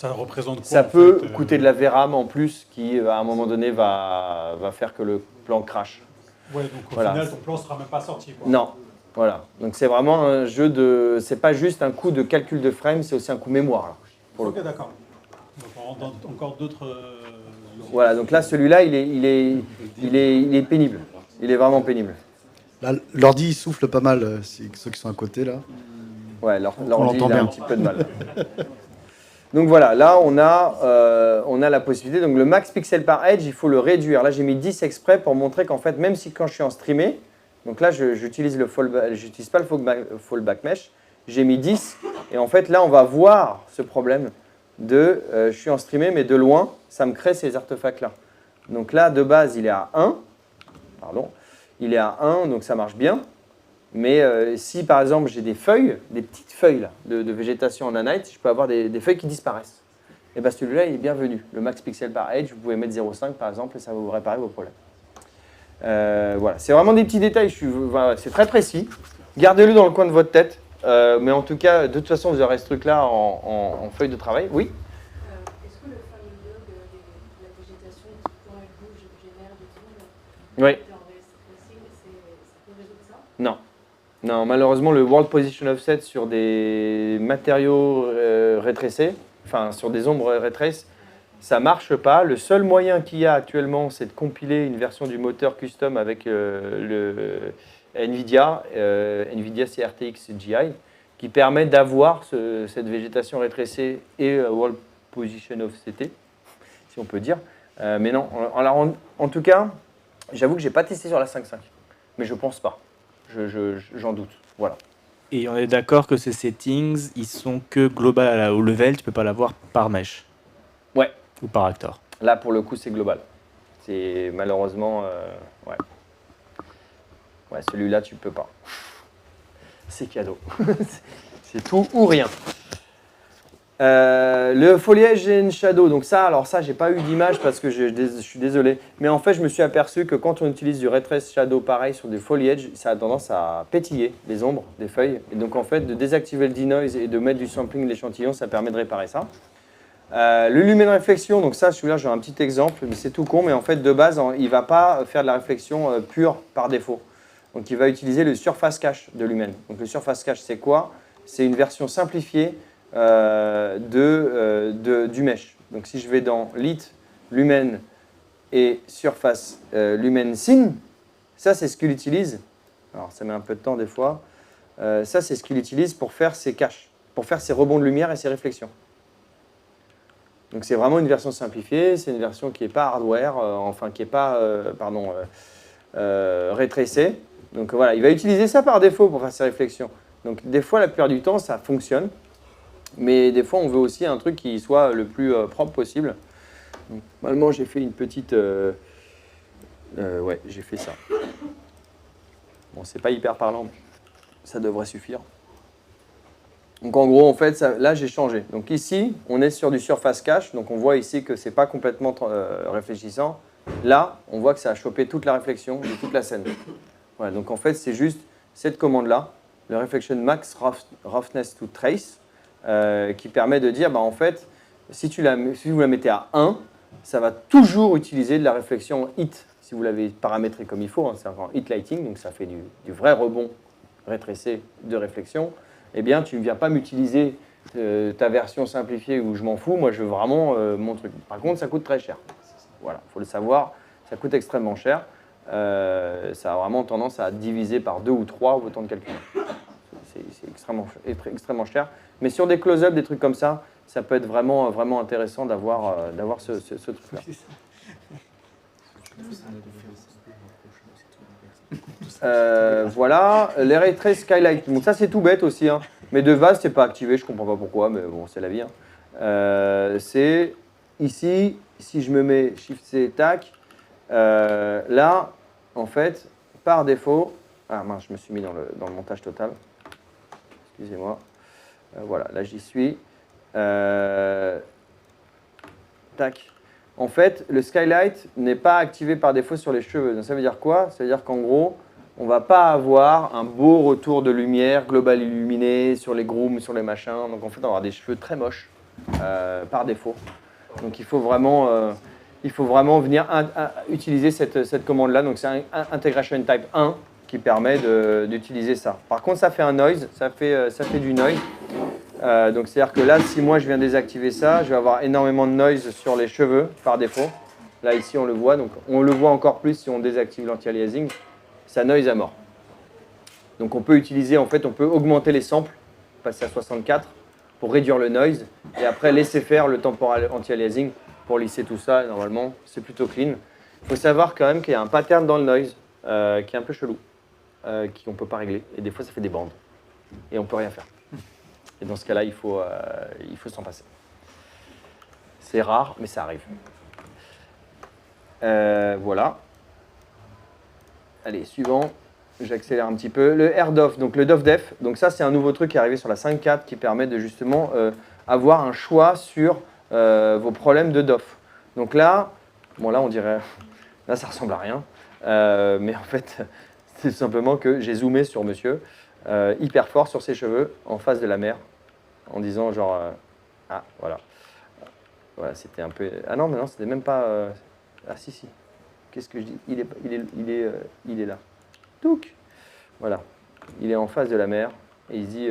représente quoi? Ça peut coûter de la VRAM en plus qui, à un moment donné, va faire que le plan crash. Ouais, donc au final, ton plan ne sera même pas sorti, quoi. Non, voilà. Donc c'est vraiment un jeu de... C'est pas juste un coup de calcul de frame, c'est aussi un coup mémoire. Là, pour ok, d'accord. Donc on rentre dans encore d'autres... Voilà, donc là, celui-là, il est pénible. Il est vraiment pénible. Là, l'ordi, il souffle pas mal, ceux qui sont à côté, là. Ouais, On l'ordi, l'entend il a un bien. petit peu de mal. Donc voilà, là, on a la possibilité. Donc le max pixel par edge, il faut le réduire. Là, j'ai mis 10 exprès pour montrer qu'en fait, même si quand je suis en streamé, donc là, j'utilise j'utilise pas le fallback mesh, j'ai mis 10. Et en fait, là, on va voir ce problème de je suis en streamé, mais de loin, ça me crée ces artefacts-là. Donc là, de base, il est à 1. Pardon. Il est à 1, donc ça marche bien. Mais si par exemple j'ai des feuilles, des petites feuilles là, de végétation en nanite, je peux avoir des feuilles qui disparaissent. Et bien celui-là il est bienvenu. Le max pixel par edge, vous pouvez mettre 0,5 par exemple et ça va vous réparer vos problèmes. Voilà, c'est vraiment des petits détails, voilà, c'est très précis. Gardez-le dans le coin de votre tête. Mais en tout cas, de toute façon, vous aurez ce truc-là en feuille de travail. Oui. Est-ce que le family log de la végétation qui quand elle bouge génère des ondes Oui. en VS ça peut résoudre ça? Non. Non, malheureusement, le World Position Offset sur des matériaux rétrécés, enfin sur des ombres rétréces, ça ne marche pas. Le seul moyen qu'il y a actuellement, c'est de compiler une version du moteur custom avec le NVIDIA, NVIDIA CRTX GI, qui permet d'avoir cette végétation rétrécée et World Position Offset, si on peut dire. Mais non, en tout cas, j'avoue que je n'ai pas testé sur la 5.5, mais je ne pense pas. J'en doute. Voilà. Et on est d'accord que ces settings, ils sont que global au level, tu peux pas l'avoir par mesh. Ouais. Ou par actor. Là, pour le coup, c'est global. C'est malheureusement, ouais. Ouais, celui-là, tu peux pas. C'est cadeau. C'est tout ou rien. Le foliage and shadow, donc ça, alors ça, j'ai pas eu d'image parce que je suis désolé. Mais en fait, je me suis aperçu que quand on utilise du ray trace shadow pareil sur des foliage, ça a tendance à pétiller les ombres des feuilles. Et donc en fait, de désactiver le denoise et de mettre du sampling de l'échantillon, ça permet de réparer ça. Le lumen réflexion, donc ça, celui-là, j'ai un petit exemple, mais c'est tout con. Mais en fait, de base, il va pas faire de la réflexion pure par défaut. Donc il va utiliser le surface cache de lumen. Donc le surface cache, c'est quoi? C'est une version simplifiée du mesh. Donc si je vais dans lit, lumen et surface lumen scene, ça c'est ce qu'il utilise. Alors ça met un peu de temps des fois. Ça c'est ce qu'il utilise pour faire ses caches, pour faire ses rebonds de lumière et ses réflexions. Donc c'est vraiment une version simplifiée, c'est une version qui n'est pas hardware, enfin qui n'est pas rétrécée. Donc voilà, il va utiliser ça par défaut pour faire ses réflexions. Donc des fois, la plupart du temps, ça fonctionne. Mais des fois, on veut aussi un truc qui soit le plus propre possible. Donc, normalement, j'ai fait une petite... ouais, j'ai fait ça. Bon, c'est pas hyper parlant, mais ça devrait suffire. Donc en gros, en fait, là, j'ai changé. Donc ici, on est sur du surface cache. Donc on voit ici que c'est pas complètement réfléchissant. Là, on voit que ça a chopé toute la réflexion de toute la scène. Voilà, donc en fait, c'est juste cette commande-là, le Reflection Max Roughness to Trace, qui permet de dire, bah, en fait, si vous la mettez à 1, ça va toujours utiliser de la réflexion hit, si vous l'avez paramétré comme il faut, hein, c'est encore hit lighting, donc ça fait du vrai rebond rétrécé de réflexion. Eh bien, tu ne viens pas m'utiliser ta version simplifiée où je m'en fous, moi je veux vraiment mon truc. Par contre, ça coûte très cher. Voilà, il faut le savoir, ça coûte extrêmement cher. Ça a vraiment tendance à diviser par 2 ou 3 au temps de calcul. C'est extrêmement cher. Mais sur des close-up, des trucs comme ça, ça peut être vraiment, vraiment intéressant d'avoir ce truc-là. Voilà, les ray trace skylight. Donc ça c'est tout bête aussi, hein. Mais de base c'est pas activé, je comprends pas pourquoi, mais bon c'est la vie. Hein. C'est ici, si je me mets Shift C, tac, là en fait par défaut, ah mince, je me suis mis dans le montage total. Excusez-moi. Voilà, là j'y suis. Tac. En fait, le skylight n'est pas activé par défaut sur les cheveux. Donc, ça veut dire quoi? Ça veut dire qu'en gros, on ne va pas avoir un beau retour de lumière global illuminé sur les grooms, sur les machins. Donc en fait, on va avoir des cheveux très moches par défaut. Donc il faut vraiment venir utiliser cette commande-là. Donc c'est un Integration Type 1 qui permet d'utiliser ça. Par contre, ça fait un noise, ça fait du noise. Donc c'est-à-dire que là, si moi je viens désactiver ça, je vais avoir énormément de noise sur les cheveux par défaut. Là, ici, on le voit. Donc, on le voit encore plus si on désactive l'anti-aliasing. Ça noise à mort. Donc, on peut utiliser, en fait, on peut augmenter les samples, passer à 64 pour réduire le noise et après laisser faire le temporal anti-aliasing pour lisser tout ça. Et normalement, c'est plutôt clean. Il faut savoir quand même qu'il y a un pattern dans le noise qui est un peu chelou, qu'on ne peut pas régler. Et des fois, ça fait des bandes. Et on ne peut rien faire. Et dans ce cas-là, il faut s'en passer. C'est rare, mais ça arrive. Voilà. Allez, suivant. J'accélère un petit peu. Le AirDoff, donc le DoffDef. Donc ça, c'est un nouveau truc qui est arrivé sur la 5.4 qui permet de justement avoir un choix sur vos problèmes de DOF. Donc là, bon là, on dirait... Là, ça ressemble à rien. Mais en fait, c'est simplement que j'ai zoomé sur monsieur, hyper fort sur ses cheveux, en face de la mer, en disant genre... ah, voilà. Voilà, c'était un peu... Ah non, mais non, c'était même pas... Ah si, si. Qu'est-ce que je dis? Il est là. Touc. Voilà. Il est en face de la mer et il se dit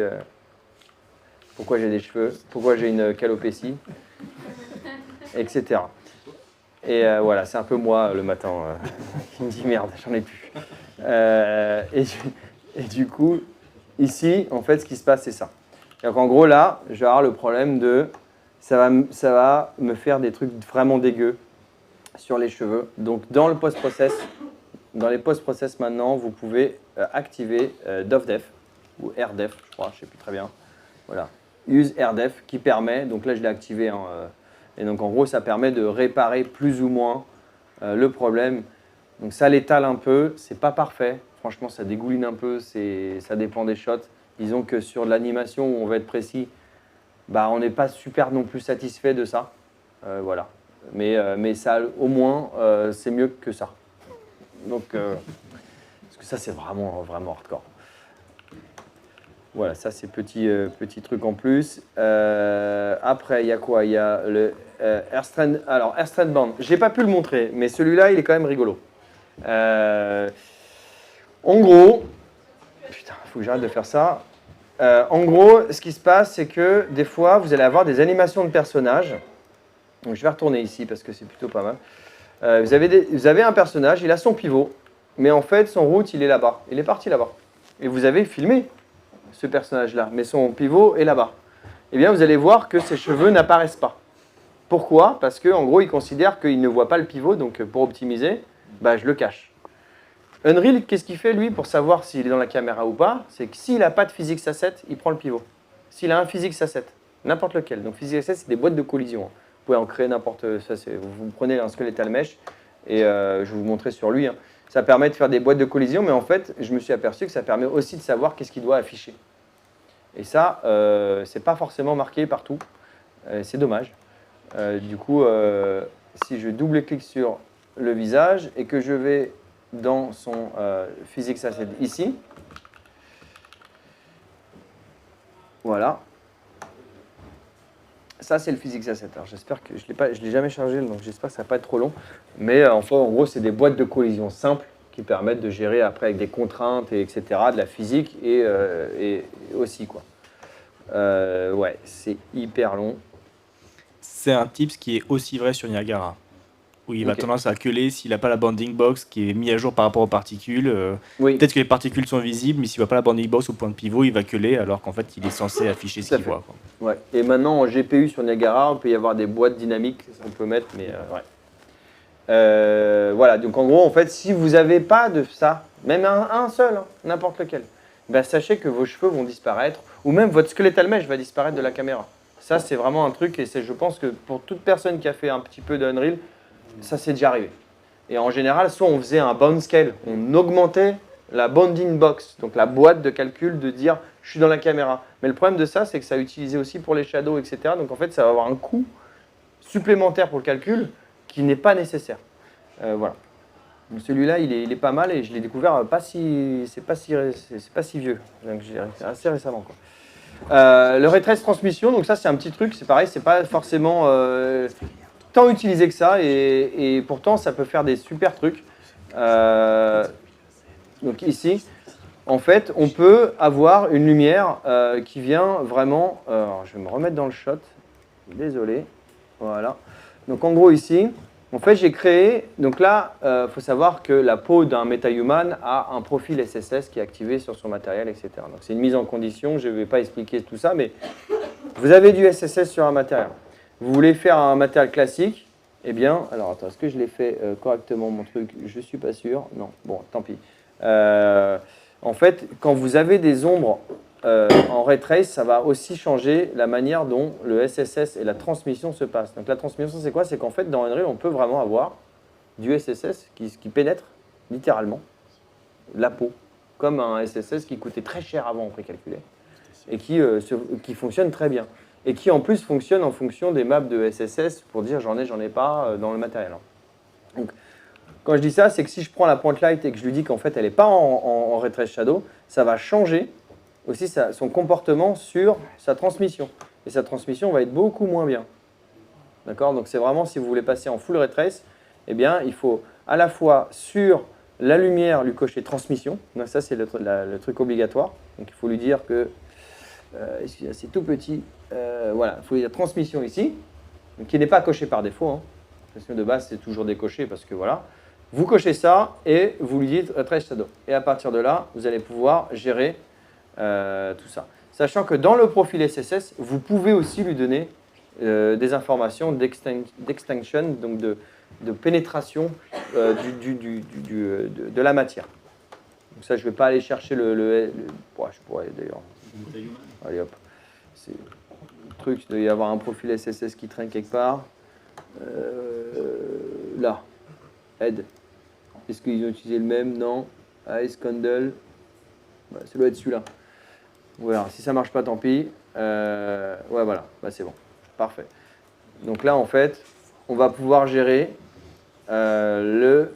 pourquoi j'ai des cheveux, pourquoi j'ai une calopécie, etc. Et voilà, c'est un peu moi le matin qui me dit merde, j'en ai plus. Et du coup, ici, en fait, ce qui se passe, c'est ça. Donc en gros, là, je vais avoir le problème de ça va me faire des trucs vraiment dégueux sur les cheveux. Donc dans le post-process, dans les post-process maintenant, vous pouvez activer DoffDef ou AirDef, je crois, je ne sais plus très bien. Voilà, use AirDef qui permet, donc là je l'ai activé, hein, et donc en gros ça permet de réparer plus ou moins le problème. Donc ça l'étale un peu, c'est pas parfait, franchement ça dégouline un peu, ça dépend des shots. Disons que sur de l'animation où on va être précis, bah, on n'est pas super non plus satisfait de ça, voilà. Mais ça au moins c'est mieux que ça. Donc, parce que ça, c'est vraiment, vraiment hardcore. Voilà, ça, c'est petit truc en plus. Après, il y a quoi? Il y a le AirStrand. Alors, AirStrand Band, je n'ai pas pu le montrer, mais celui-là, il est quand même rigolo. En gros, putain, il faut que j'arrête de faire ça. En gros, ce qui se passe, c'est que des fois, vous allez avoir des animations de personnages. Donc, je vais retourner ici parce que c'est plutôt pas mal. Vous avez un personnage, il a son pivot, mais en fait, son route, il est là-bas. Il est parti là-bas. Et vous avez filmé ce personnage-là, mais son pivot est là-bas. Eh bien, vous allez voir que ses cheveux n'apparaissent pas. Pourquoi? Parce qu'en gros, il considère qu'il ne voit pas le pivot, donc pour optimiser, bah, je le cache. Unreal, qu'est-ce qu'il fait, lui, pour savoir s'il est dans la caméra ou pas? C'est que s'il n'a pas de physics asset, il prend le pivot. S'il a un physics asset, n'importe lequel. Donc, physics asset, c'est des boîtes de collision. Vous pouvez en créer n'importe... Vous prenez un skeletal mesh, et je vais vous montrer sur lui. Hein. Ça permet de faire des boîtes de collision, mais en fait, je me suis aperçu que ça permet aussi de savoir qu'est-ce qu'il doit afficher. Et ça, c'est pas forcément marqué partout. C'est dommage. Du coup, si je double-clique sur le visage et que je vais dans son physics asset ici, voilà. Ça, c'est le physics asset. Alors, j'espère que je l'ai jamais chargé, donc j'espère que ça va pas être trop long. Mais enfin, en gros, c'est des boîtes de collision simples qui permettent de gérer après avec des contraintes, etc., de la physique et aussi, quoi. Ouais, c'est hyper long. C'est un tips qui est aussi vrai sur Niagara, où il va tendance à queuler s'il n'a pas la banding box qui est mise à jour par rapport aux particules. Oui. Peut-être que les particules sont visibles, mais s'il ne voit pas la banding box au point de pivot, il va queuler alors qu'en fait, il est censé afficher ce qu'il voit, quoi. Ouais. Et maintenant, en GPU sur Niagara, on peut y avoir des boîtes dynamiques, on peut mettre, mais ouais. Voilà, donc en gros, en fait, si vous n'avez pas de ça, même un seul, hein, n'importe lequel, ben, sachez que vos cheveux vont disparaître, ou même votre skeletal mesh va disparaître de la caméra. Ça, c'est vraiment un truc, et je pense que pour toute personne qui a fait un petit peu d'Unreal, ça s'est déjà arrivé. Et en général, soit on faisait un bound scale, on augmentait la bounding box, donc la boîte de calcul de dire je suis dans la caméra. Mais le problème de ça, c'est que ça utilisé aussi pour les shadows, etc. Donc en fait, ça va avoir un coût supplémentaire pour le calcul qui n'est pas nécessaire. Voilà. Donc celui-là, il est pas mal et je l'ai découvert c'est pas si vieux, donc assez récemment, quoi. Le ray trace transmission, donc ça c'est un petit truc, c'est pareil, c'est pas forcément tant utilisé que ça et pourtant ça peut faire des super trucs. Donc ici, en fait, on peut avoir une lumière qui vient vraiment... alors, je vais me remettre dans le shot, désolé, voilà. Donc en gros ici, En fait, j'ai créé, donc là, il faut savoir que la peau d'un MetaHuman a un profil SSS qui est activé sur son matériel, etc. Donc c'est une mise en condition, je ne vais pas expliquer tout ça, mais vous avez du SSS sur un matériel. Vous voulez faire un matériel classique, eh bien, alors attends, est-ce que je l'ai fait correctement mon truc? Je ne suis pas sûr. Non, bon, tant pis. En fait, quand vous avez des ombres en ray trace, ça va aussi changer la manière dont le SSS et la transmission se passent. Donc la transmission, c'est quoi? C'est qu'en fait, dans Unreal, on peut vraiment avoir du SSS qui pénètre littéralement la peau, comme un SSS qui coûtait très cher avant, on précalculait, et qui fonctionne très bien. Et qui en plus fonctionne en fonction des maps de SSS pour dire j'en ai pas dans le matériel. Donc, quand je dis ça, c'est que si je prends la point light et que je lui dis qu'en fait elle n'est pas en ray trace shadow, ça va changer aussi son comportement sur sa transmission. Et sa transmission va être beaucoup moins bien. D'accord? Donc c'est vraiment, si vous voulez passer en full ray trace, eh bien il faut à la fois sur la lumière lui cocher transmission. Donc ça c'est le truc obligatoire. Donc il faut lui dire que excusez-moi, c'est tout petit. Voilà, il faut lui dire transmission ici, donc qui n'est pas coché par défaut. Hein. Parce que de base c'est toujours décoché parce que voilà. Vous cochez ça et vous lui dites trace shadow. Et à partir de là, vous allez pouvoir gérer tout ça. Sachant que dans le profil SSS, vous pouvez aussi lui donner des informations d'extinction, donc de pénétration de la matière. Donc ça, je ne vais pas aller chercher ouais, je pourrais d'ailleurs. Allez hop. C'est le truc, il doit y avoir un profil SSS qui traîne quelque part. Là. Head. Est-ce qu'ils ont utilisé le même? Non. Ice Candle. Ouais, ça doit être celui-là. Voilà, si ça marche pas, tant pis. Ouais, voilà, bah, c'est bon. Parfait. Donc là, en fait, on va pouvoir gérer la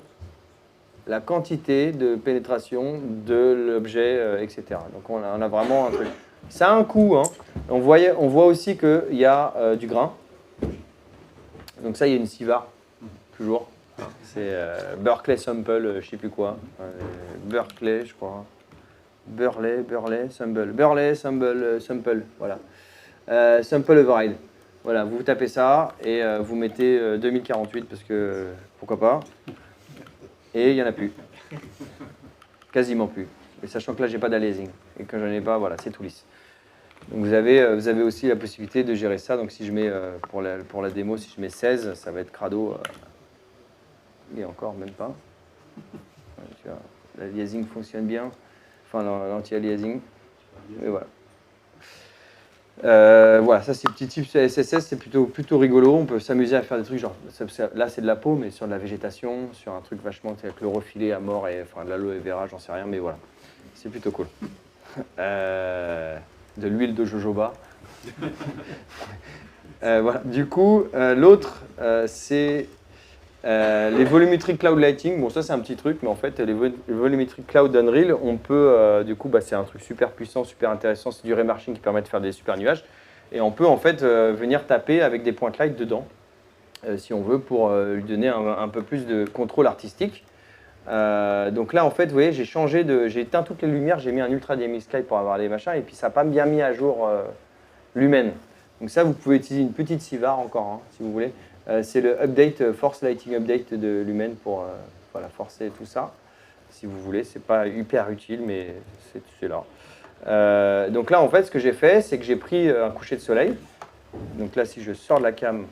quantité de pénétration de l'objet, etc. Donc on a vraiment un truc. Ça a un coût. Hein. On voit aussi qu'il y a du grain. Donc ça, il y a une CIVAR, toujours. C'est Berkeley Sample, je ne sais plus quoi. Berkeley, je crois. Burley, Sample, voilà. Sample Override. Voilà, vous tapez ça et vous mettez 2048 parce que pourquoi pas. Et il n'y en a plus. Quasiment plus. Et sachant que là, j'ai pas d'aliasing. Et quand j'en ai pas, voilà, c'est tout lisse. Donc vous avez aussi la possibilité de gérer ça. Donc si je mets, pour la démo, si je mets 16, ça va être crado. Et encore, même pas. Ouais, tu vois, l'aliasing fonctionne bien. Enfin, l'anti-aliasing. Et voilà. Voilà, ça c'est petit type SSS, c'est plutôt rigolo. On peut s'amuser à faire des trucs genre, là c'est de la peau, mais sur de la végétation, sur un truc vachement chlorophyllé à mort, et enfin de l'aloe vera, j'en sais rien, mais voilà, c'est plutôt cool. De l'huile de jojoba. Voilà. Du coup, l'autre, c'est les volumetric cloud lighting. Bon, ça c'est un petit truc, mais en fait, les volumetric cloud Unreal, on peut, du coup, c'est un truc super puissant, super intéressant. C'est du ray marching qui permet de faire des super nuages. Et on peut en fait venir taper avec des point light dedans, si on veut, pour lui donner un peu plus de contrôle artistique. Donc là, en fait, vous voyez, j'ai éteint toutes les lumières, j'ai mis un ultra dynamic sky pour avoir les machins, et puis ça n'a pas bien mis à jour Lumen. Donc ça, vous pouvez utiliser une petite CIVAR encore, hein, si vous voulez. C'est le update, Force Lighting Update de Lumen pour voilà, forcer tout ça, si vous voulez. C'est pas hyper utile, mais c'est là. Donc là, en fait, ce que j'ai fait, c'est que j'ai pris un coucher de soleil. Donc là, si je sors de la cam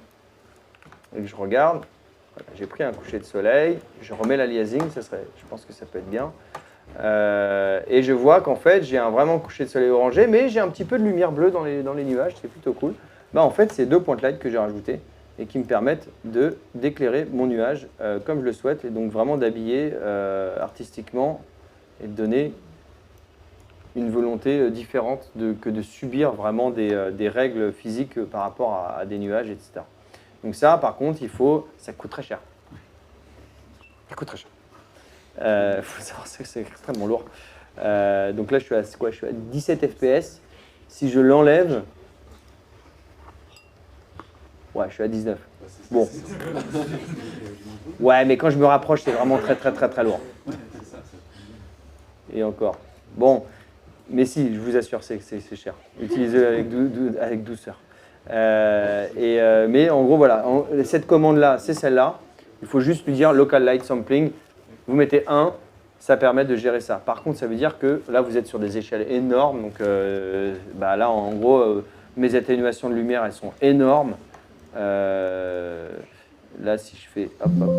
et que je regarde, voilà, j'ai pris un coucher de soleil, je remets l'aliasing, je pense que ça peut être bien. Et je vois qu'en fait, j'ai un vraiment coucher de soleil orangé, mais j'ai un petit peu de lumière bleue dans les nuages, c'est plutôt cool. Bah, en fait, c'est 2 point light que j'ai rajoutés et qui me permettent d'éclairer mon nuage comme je le souhaite, et donc vraiment d'habiller artistiquement et de donner une volonté différente que de subir vraiment des règles physiques par rapport à des nuages, etc. Donc ça, par contre, ça coûte très cher. Ça coûte très cher. Faut savoir que c'est extrêmement lourd. Donc là, je suis à 17 fps. Si je l'enlève, ouais, je suis à 19. Bon. Ouais, mais quand je me rapproche, c'est vraiment très, très, très, très lourd. Et encore. Bon, mais si, je vous assure, c'est cher. Utilisez avec douceur. Mais en gros, voilà, cette commande-là, c'est celle-là. Il faut juste lui dire local light sampling. Vous mettez 1, ça permet de gérer ça. Par contre, ça veut dire que là, vous êtes sur des échelles énormes. Donc là, en gros, mes atténuations de lumière, elles sont énormes. Là, si je fais... Hop, hop.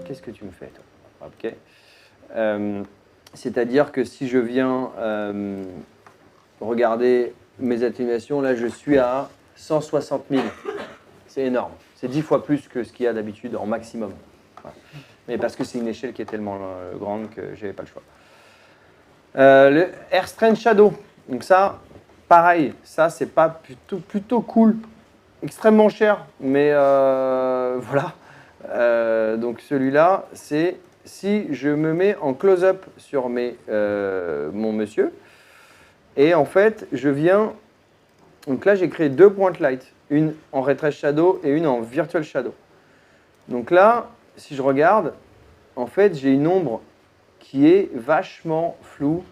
Qu'est-ce que tu me fais, toi? Ok. C'est-à-dire que si je viens regarder mes atténuations, là, je suis à 160 000. C'est énorme. C'est 10 fois plus que ce qu'il y a d'habitude en maximum. Voilà. Mais parce que c'est une échelle qui est tellement grande que je n'avais pas le choix. Le Air Strange Shadow. Donc ça, pareil, ça, c'est pas plutôt cool. Extrêmement cher, mais voilà. Donc celui-là, c'est si je me mets en close-up sur mon monsieur, et en fait, je viens... Donc là, j'ai créé 2 point light, une en Ray Trace Shadow et une en Virtual Shadow. Donc là, si je regarde, en fait, j'ai une ombre qui est vachement floue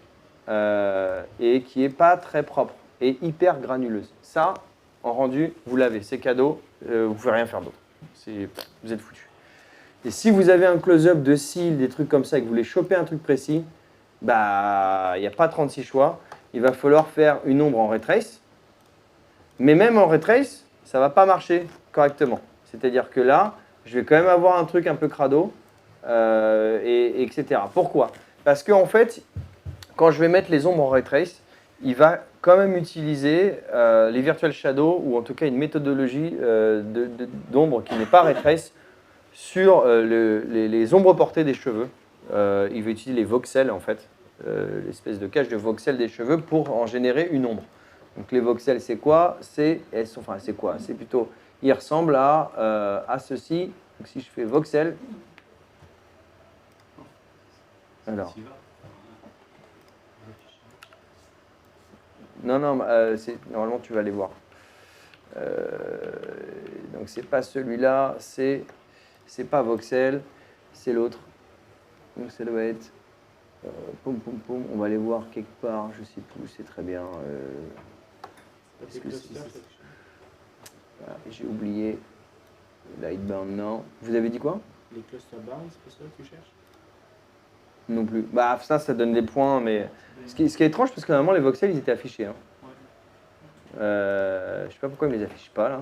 et qui n'est pas très propre et hyper granuleuse. Ça, en rendu, vous l'avez, c'est cadeau, vous ne pouvez rien faire d'autre. Vous êtes foutu. Et si vous avez un close-up de cils, des trucs comme ça, et que vous voulez choper un truc précis, bah, il n'y a pas 36 choix. Il va falloir faire une ombre en Ray Trace. Mais même en Ray Trace, ça ne va pas marcher correctement. C'est-à-dire que là, je vais quand même avoir un truc un peu crado, etc. Pourquoi? Parce qu'en fait, quand je vais mettre les ombres en Ray Trace, il va quand même utiliser les Virtual Shadow, ou en tout cas une méthodologie d'ombre qui n'est pas Ray Trace, sur les ombres portées des cheveux. Il va utiliser les voxels, en fait, l'espèce de cache de voxels des cheveux pour en générer une ombre. Donc les voxels, c'est quoi? C'est quoi? C'est plutôt, ils ressemblent à ceci. Donc si je fais voxel, alors. Non, normalement tu vas les voir. Donc c'est pas celui-là, c'est pas voxel, c'est l'autre. Donc ça doit être poum poum poum. On va les voir quelque part, je sais plus, c'est très bien. J'ai oublié. Lightbound, non. Vous avez dit quoi? Les cluster bounds, c'est ça que tu cherches? Non plus. Bah ça donne des points, mais ce qui est étrange, parce que normalement les voxels ils étaient affichés. Hein. Je sais pas pourquoi ils ne les affichent pas là.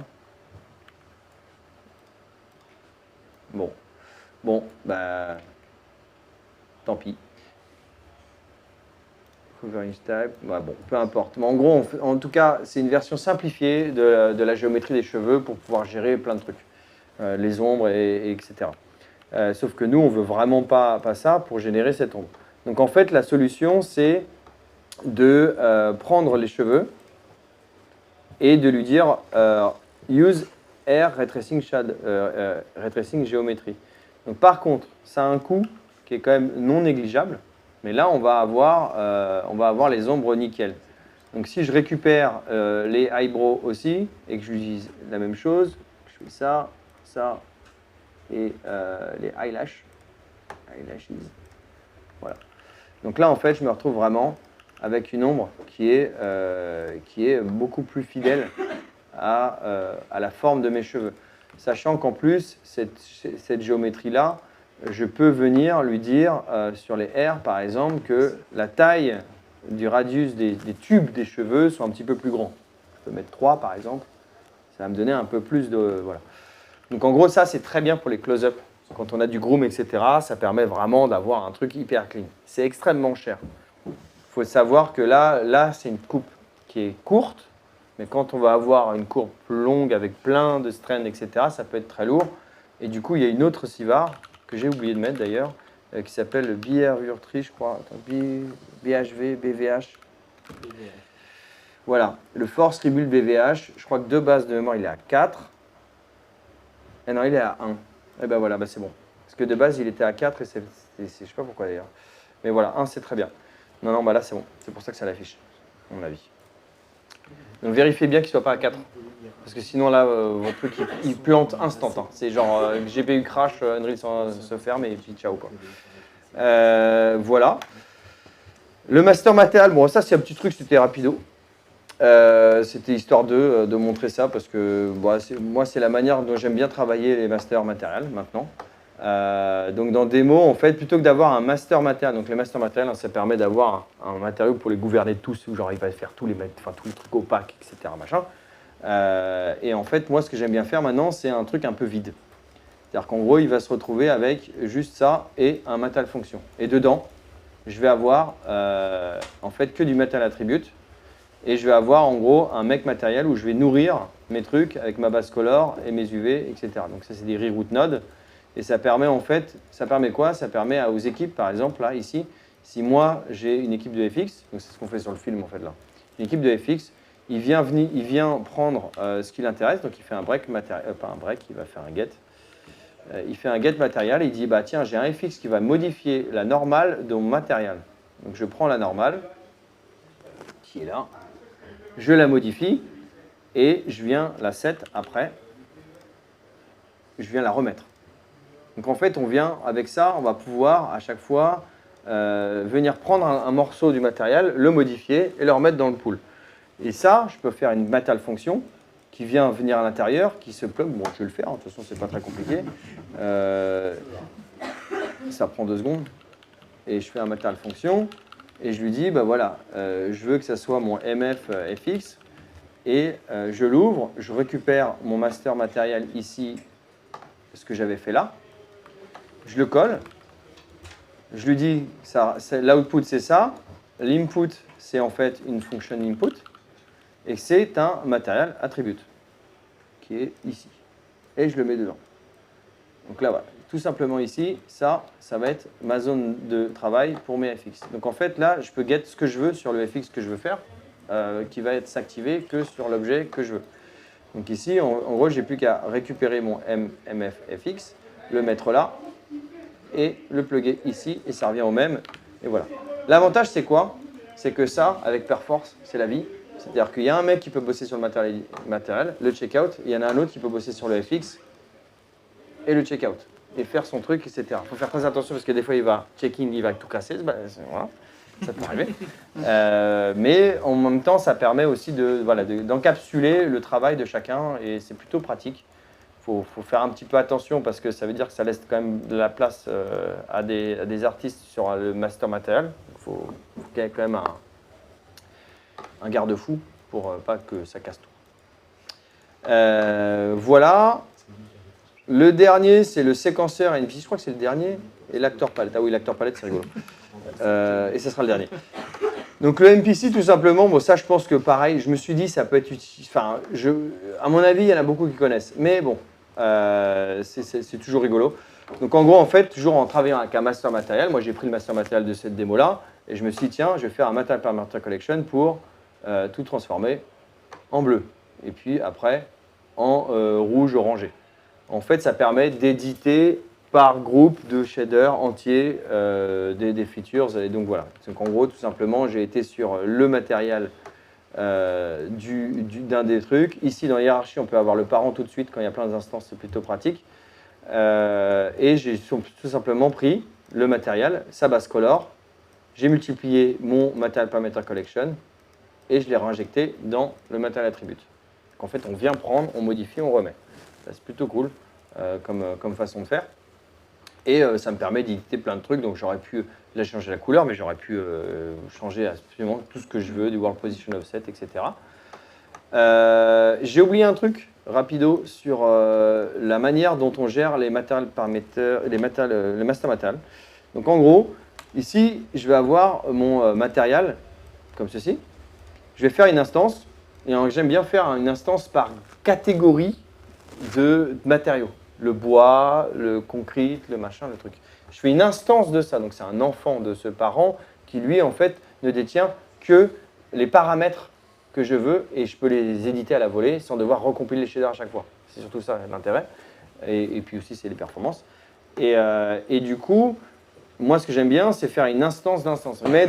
Bon, bah tant pis. Covering type, bah, bon, peu importe. Mais en gros, en tout cas, c'est une version simplifiée de la géométrie des cheveux pour pouvoir gérer plein de trucs, les ombres etc. Sauf que nous, on veut vraiment pas ça pour générer cette ombre. Donc en fait, la solution, c'est de prendre les cheveux et de lui dire use Air Ray Tracing Geometry. Donc par contre, ça a un coût qui est quand même non négligeable, mais là on va avoir les ombres nickel. Donc si je récupère les eyebrows aussi et que j'utilise la même chose, je fais ça et les eyelashes. Voilà. Donc là en fait je me retrouve vraiment avec une ombre qui est beaucoup plus fidèle à la forme de mes cheveux. Sachant qu'en plus, cette géométrie-là, je peux venir lui dire sur les airs, par exemple, que la taille du radius des tubes des cheveux soit un petit peu plus grand. Je peux mettre 3, par exemple. Ça va me donner un peu plus de... Voilà. Donc en gros, ça, c'est très bien pour les close-up. Quand on a du groom, etc., ça permet vraiment d'avoir un truc hyper clean. C'est extrêmement cher. Il faut savoir que là c'est une coupe qui est courte, mais quand on va avoir une courbe longue avec plein de strains, etc., ça peut être très lourd. Et du coup, il y a une autre Sivar, que j'ai oublié de mettre d'ailleurs, qui s'appelle le BR-Urtri, je crois. Attends, BHV, BVH. Voilà, le Force Rebuild BVH. Je crois que de base de mémoire, il est à 4. Et non, il est à 1. Et ben voilà, c'est bon. Parce que de base, il était à 4 et je sais pas pourquoi d'ailleurs. Mais voilà, 1, c'est très bien. Non, là, c'est bon. C'est pour ça que ça l'affiche, à mon avis. Donc vérifiez bien qu'il ne soit pas à 4. Parce que sinon là, votre truc il plante instant. Hein. C'est genre GPU crash, Unreal se ferme et puis ciao quoi. Voilà. Le master matériel, bon ça c'est un petit truc, c'était rapido. C'était histoire de montrer ça parce que moi c'est la manière dont j'aime bien travailler les masters matériels maintenant. Donc dans démo, en fait, plutôt que d'avoir un master matériel, donc les master matériels, ça permet d'avoir un matériau pour les gouverner tous, où genre il va faire tous les trucs opaques, etc. Machin. Et en fait, moi, ce que j'aime bien faire maintenant, c'est un truc un peu vide. C'est-à-dire qu'en gros, il va se retrouver avec juste ça et un matériel fonction. Et dedans, je vais avoir en fait que du matériel attribute. Et je vais avoir en gros un make matériel où je vais nourrir mes trucs avec ma base color et mes UV, etc. Donc ça, c'est des reroute nodes. Et ça permet en fait, ça permet quoi? Ça permet aux équipes, par exemple, là, ici, si moi, j'ai une équipe de FX, donc c'est ce qu'on fait sur le film, en fait, là. Une équipe de FX, il vient prendre ce qui l'intéresse, donc il fait un break matériel, pas un break, il va faire un get. Il fait un get matériel et il dit, bah tiens, j'ai un FX qui va modifier la normale de mon matériel. Donc je prends la normale, qui est là, je la modifie et je viens la set après, je viens la remettre. Donc en fait, on vient avec ça, on va pouvoir à chaque fois venir prendre un morceau du matériel, le modifier et le remettre dans le pool. Et ça, je peux faire une matériel fonction qui vient venir à l'intérieur, qui se plug. Bon, je vais le faire, de toute façon, c'est pas très compliqué. Ça prend 2 secondes. Et je fais un matériel fonction et je lui dis, bah voilà, je veux que ça soit mon MF FX et je l'ouvre, je récupère mon master matériel ici, ce que j'avais fait là. Je le colle, je lui dis, l'output c'est ça, l'input c'est en fait une function input, et c'est un matériel attribute, qui est ici. Et je le mets dedans. Donc là, voilà, tout simplement ici, ça va être ma zone de travail pour mes FX. Donc en fait, là, je peux get ce que je veux sur le FX que je veux faire, qui va être s'activer que sur l'objet que je veux. Donc ici, en gros, j'ai plus qu'à récupérer mon MFFX, le mettre là, et le plugger ici, et ça revient au même, et voilà. L'avantage, c'est quoi? C'est que ça, avec Perforce, c'est la vie. C'est-à-dire qu'il y a un mec qui peut bosser sur le matériel, le checkout, il y en a un autre qui peut bosser sur le FX et le checkout, et faire son truc, etc. Il faut faire très attention, parce que des fois, il va check-in, il va tout casser, voilà, ça peut arriver. Mais en même temps, ça permet aussi d'encapsuler le travail de chacun, et c'est plutôt pratique. Faut faire un petit peu attention parce que ça veut dire que ça laisse quand même de la place à des artistes sur le master matériel. Il faut qu'il y ait quand même un garde-fou pour pas que ça casse tout. Voilà. Le dernier, c'est le séquenceur NPC. Je crois que c'est le dernier. Et l'acteur palette. Ah oui, l'acteur palette, c'est rigolo. Et ce sera le dernier. Donc le MPC, tout simplement, bon, ça je pense que pareil, je me suis dit ça peut être utile. Enfin, à mon avis, il y en a beaucoup qui connaissent. Mais bon, c'est toujours rigolo. Donc en gros, en fait, toujours en travaillant avec un master matériel, moi j'ai pris le master matériel de cette démo-là, et je me suis dit, tiens, je vais faire un material parameter collection pour tout transformer en bleu. Et puis après, en rouge orangé. En fait, ça permet d'éditer par groupe de shaders entiers des features. Et donc voilà. Donc en gros, tout simplement, j'ai été sur le matériel d'un des trucs. Ici, dans la hiérarchie, on peut avoir le parent tout de suite. Quand il y a plein d'instances, c'est plutôt pratique. Et j'ai tout simplement pris le matériel, sa base color. J'ai multiplié mon material parameter collection et je l'ai réinjecté dans le material attribute. Donc en fait, on vient prendre, on modifie, on remet. C'est plutôt cool comme façon de faire. Et ça me permet d'éditer plein de trucs. Donc j'aurais pu, là changer la couleur, mais j'aurais pu changer absolument tout ce que je veux, du world position offset, etc. J'ai oublié un truc rapido sur la manière dont on gère les material parameters, les master material. Donc en gros, ici, je vais avoir mon matériel comme ceci. Je vais faire une instance, et j'aime bien faire une instance par catégorie de matériaux. Le bois, le concrete, le machin, le truc. Je fais une instance de ça, donc c'est un enfant de ce parent qui, lui, en fait, ne détient que les paramètres que je veux et je peux les éditer à la volée sans devoir recompiler les shaders à chaque fois. C'est surtout ça l'intérêt. Et puis aussi, c'est les performances. Et du coup, moi, ce que j'aime bien, c'est faire une instance d'instance. Mais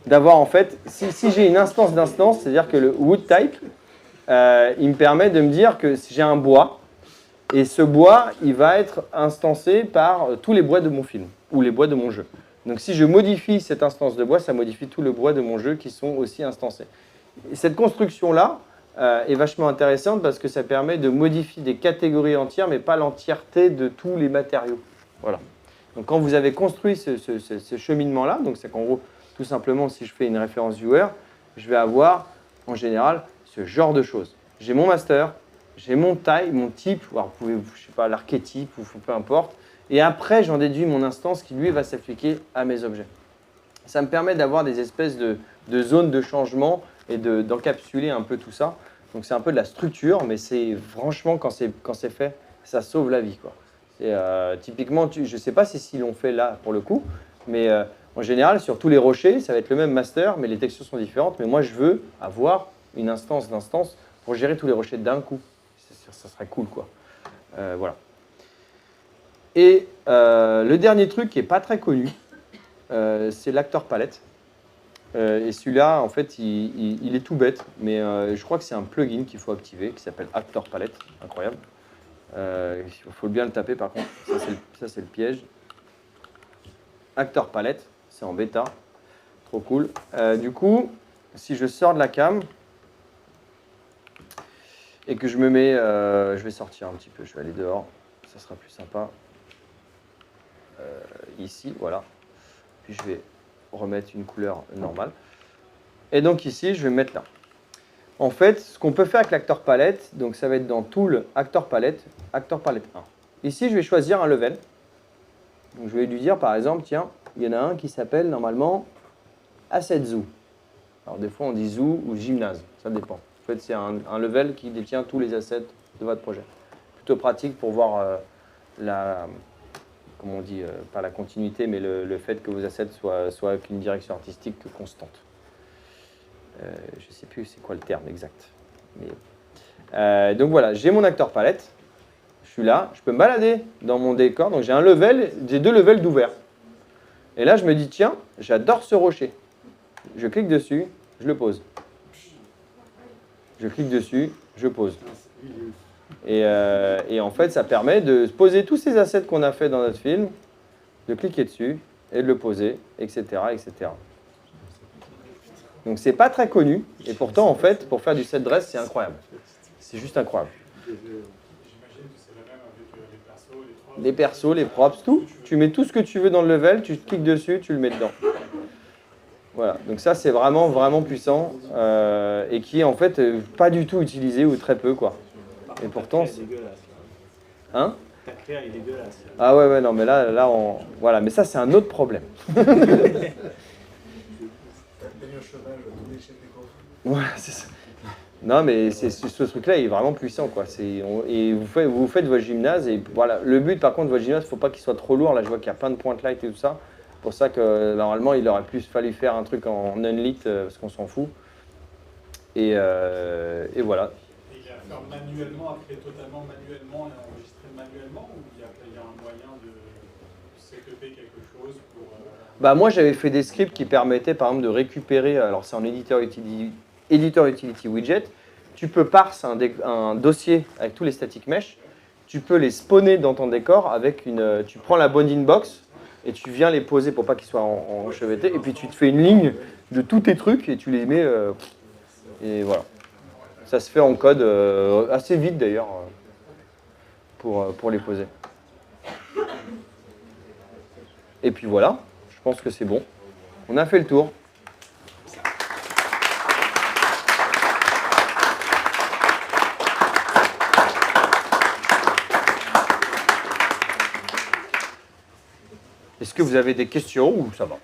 d'avoir, en fait, si j'ai une instance d'instance, c'est-à-dire que le wood type, il me permet de me dire que si j'ai un bois, et ce bois, il va être instancé par tous les bois de mon film ou les bois de mon jeu. Donc si je modifie cette instance de bois, ça modifie tous les bois de mon jeu qui sont aussi instancés. Et cette construction-là est vachement intéressante parce que ça permet de modifier des catégories entières, mais pas l'entièreté de tous les matériaux. Voilà. Donc quand vous avez construit ce cheminement-là, donc c'est qu'en gros, tout simplement, si je fais une référence viewer, je vais avoir en général ce genre de choses. J'ai mon master, j'ai mon taille, mon type, alors vous pouvez, je sais pas, l'archétype ou peu importe, et après j'en déduis mon instance qui lui va s'appliquer à mes objets. Ça me permet d'avoir des espèces de zones de changement et d'encapsuler un peu tout ça. Donc c'est un peu de la structure, mais c'est franchement quand c'est fait, ça sauve la vie, quoi. Typiquement, je ne sais pas si l'on fait là pour le coup, mais en général, sur tous les rochers, ça va être le même master, mais les textures sont différentes. Mais moi, je veux avoir une instance d'instance pour gérer tous les rochers d'un coup. Ça serait cool, quoi. Voilà. Et le dernier truc qui n'est pas très connu, c'est l'acteur palette. Et celui-là, en fait, il est tout bête, mais je crois que c'est un plugin qu'il faut activer, qui s'appelle Actor Palette. Incroyable. Il faut bien le taper, par contre. Ça, c'est le piège. Actor Palette, c'est en bêta. Trop cool. Du coup, si je sors de la cam et que je me mets... je vais sortir un petit peu, je vais aller dehors. Ça sera plus sympa. Ici, voilà. Puis je vais remettre une couleur normale. Et donc ici, je vais me mettre là. En fait, ce qu'on peut faire avec l'acteur palette, donc ça va être dans Tool, Actor Palette 1. Ici, je vais choisir un level. Donc, je vais lui dire, par exemple, tiens, il y en a un qui s'appelle normalement Asset Zoo. Alors, des fois, on dit Zoo ou Gymnase, ça dépend. En fait, c'est un level qui détient tous les assets de votre projet. Plutôt pratique pour voir comment on dit, pas la continuité, mais le fait que vos assets soient avec une direction artistique constante. Je ne sais plus c'est quoi le terme exact. Mais, donc voilà, j'ai mon acteur palette. Je suis là, je peux me balader dans mon décor. Donc j'ai un level, j'ai 2 levels d'ouvert. Et là, je me dis, tiens, j'adore ce rocher. Je clique dessus, je le pose. Je clique dessus, je pose. Et en fait, ça permet de poser tous ces assets qu'on a fait dans notre film, de cliquer dessus et de le poser, etc., etc. Donc c'est pas très connu, et pourtant en fait, pour faire du set dress, c'est incroyable. C'est juste incroyable. J'imagine que c'est la même avec les persos, les props. Les persos, les props, tout. Tu mets tout ce que tu veux dans le level, tu cliques dessus, tu le mets dedans. Voilà, donc ça c'est vraiment, vraiment puissant, et qui est en fait pas du tout utilisé ou très peu, quoi. Et pourtant... C'est dégueulasse. Hein? Ta créa est dégueulasse. Ah ouais, non, mais là on... Voilà, mais ça c'est un autre problème. Voilà, c'est ça. Non, mais ce truc-là est vraiment puissant, quoi. Et vous faites votre gymnase, et voilà. Le but, par contre, de votre gymnase, il ne faut pas qu'il soit trop lourd. Là, je vois qu'il y a plein de point light et tout ça. C'est pour ça que, normalement, il aurait plus fallu faire un truc en unlit, parce qu'on s'en fout. Et voilà. Et il y a à faire manuellement, à créer totalement manuellement et enregistrer manuellement, ou il y a un moyen de setuper quelque chose pour... Bah, moi, j'avais fait des scripts qui permettaient, par exemple, de récupérer, alors c'est en Editor Utility Widget, tu peux parse un dossier avec tous les static mesh, tu peux les spawner dans ton décor avec tu prends la bond inbox et tu viens les poser pour pas qu'ils soient enchevêtrés, et puis tu te fais une ligne de tous tes trucs et tu les mets, et voilà. Ça se fait en code assez vite d'ailleurs pour les poser. Et puis voilà, je pense que c'est bon. On a fait le tour. Est-ce que vous avez des questions ou ça va?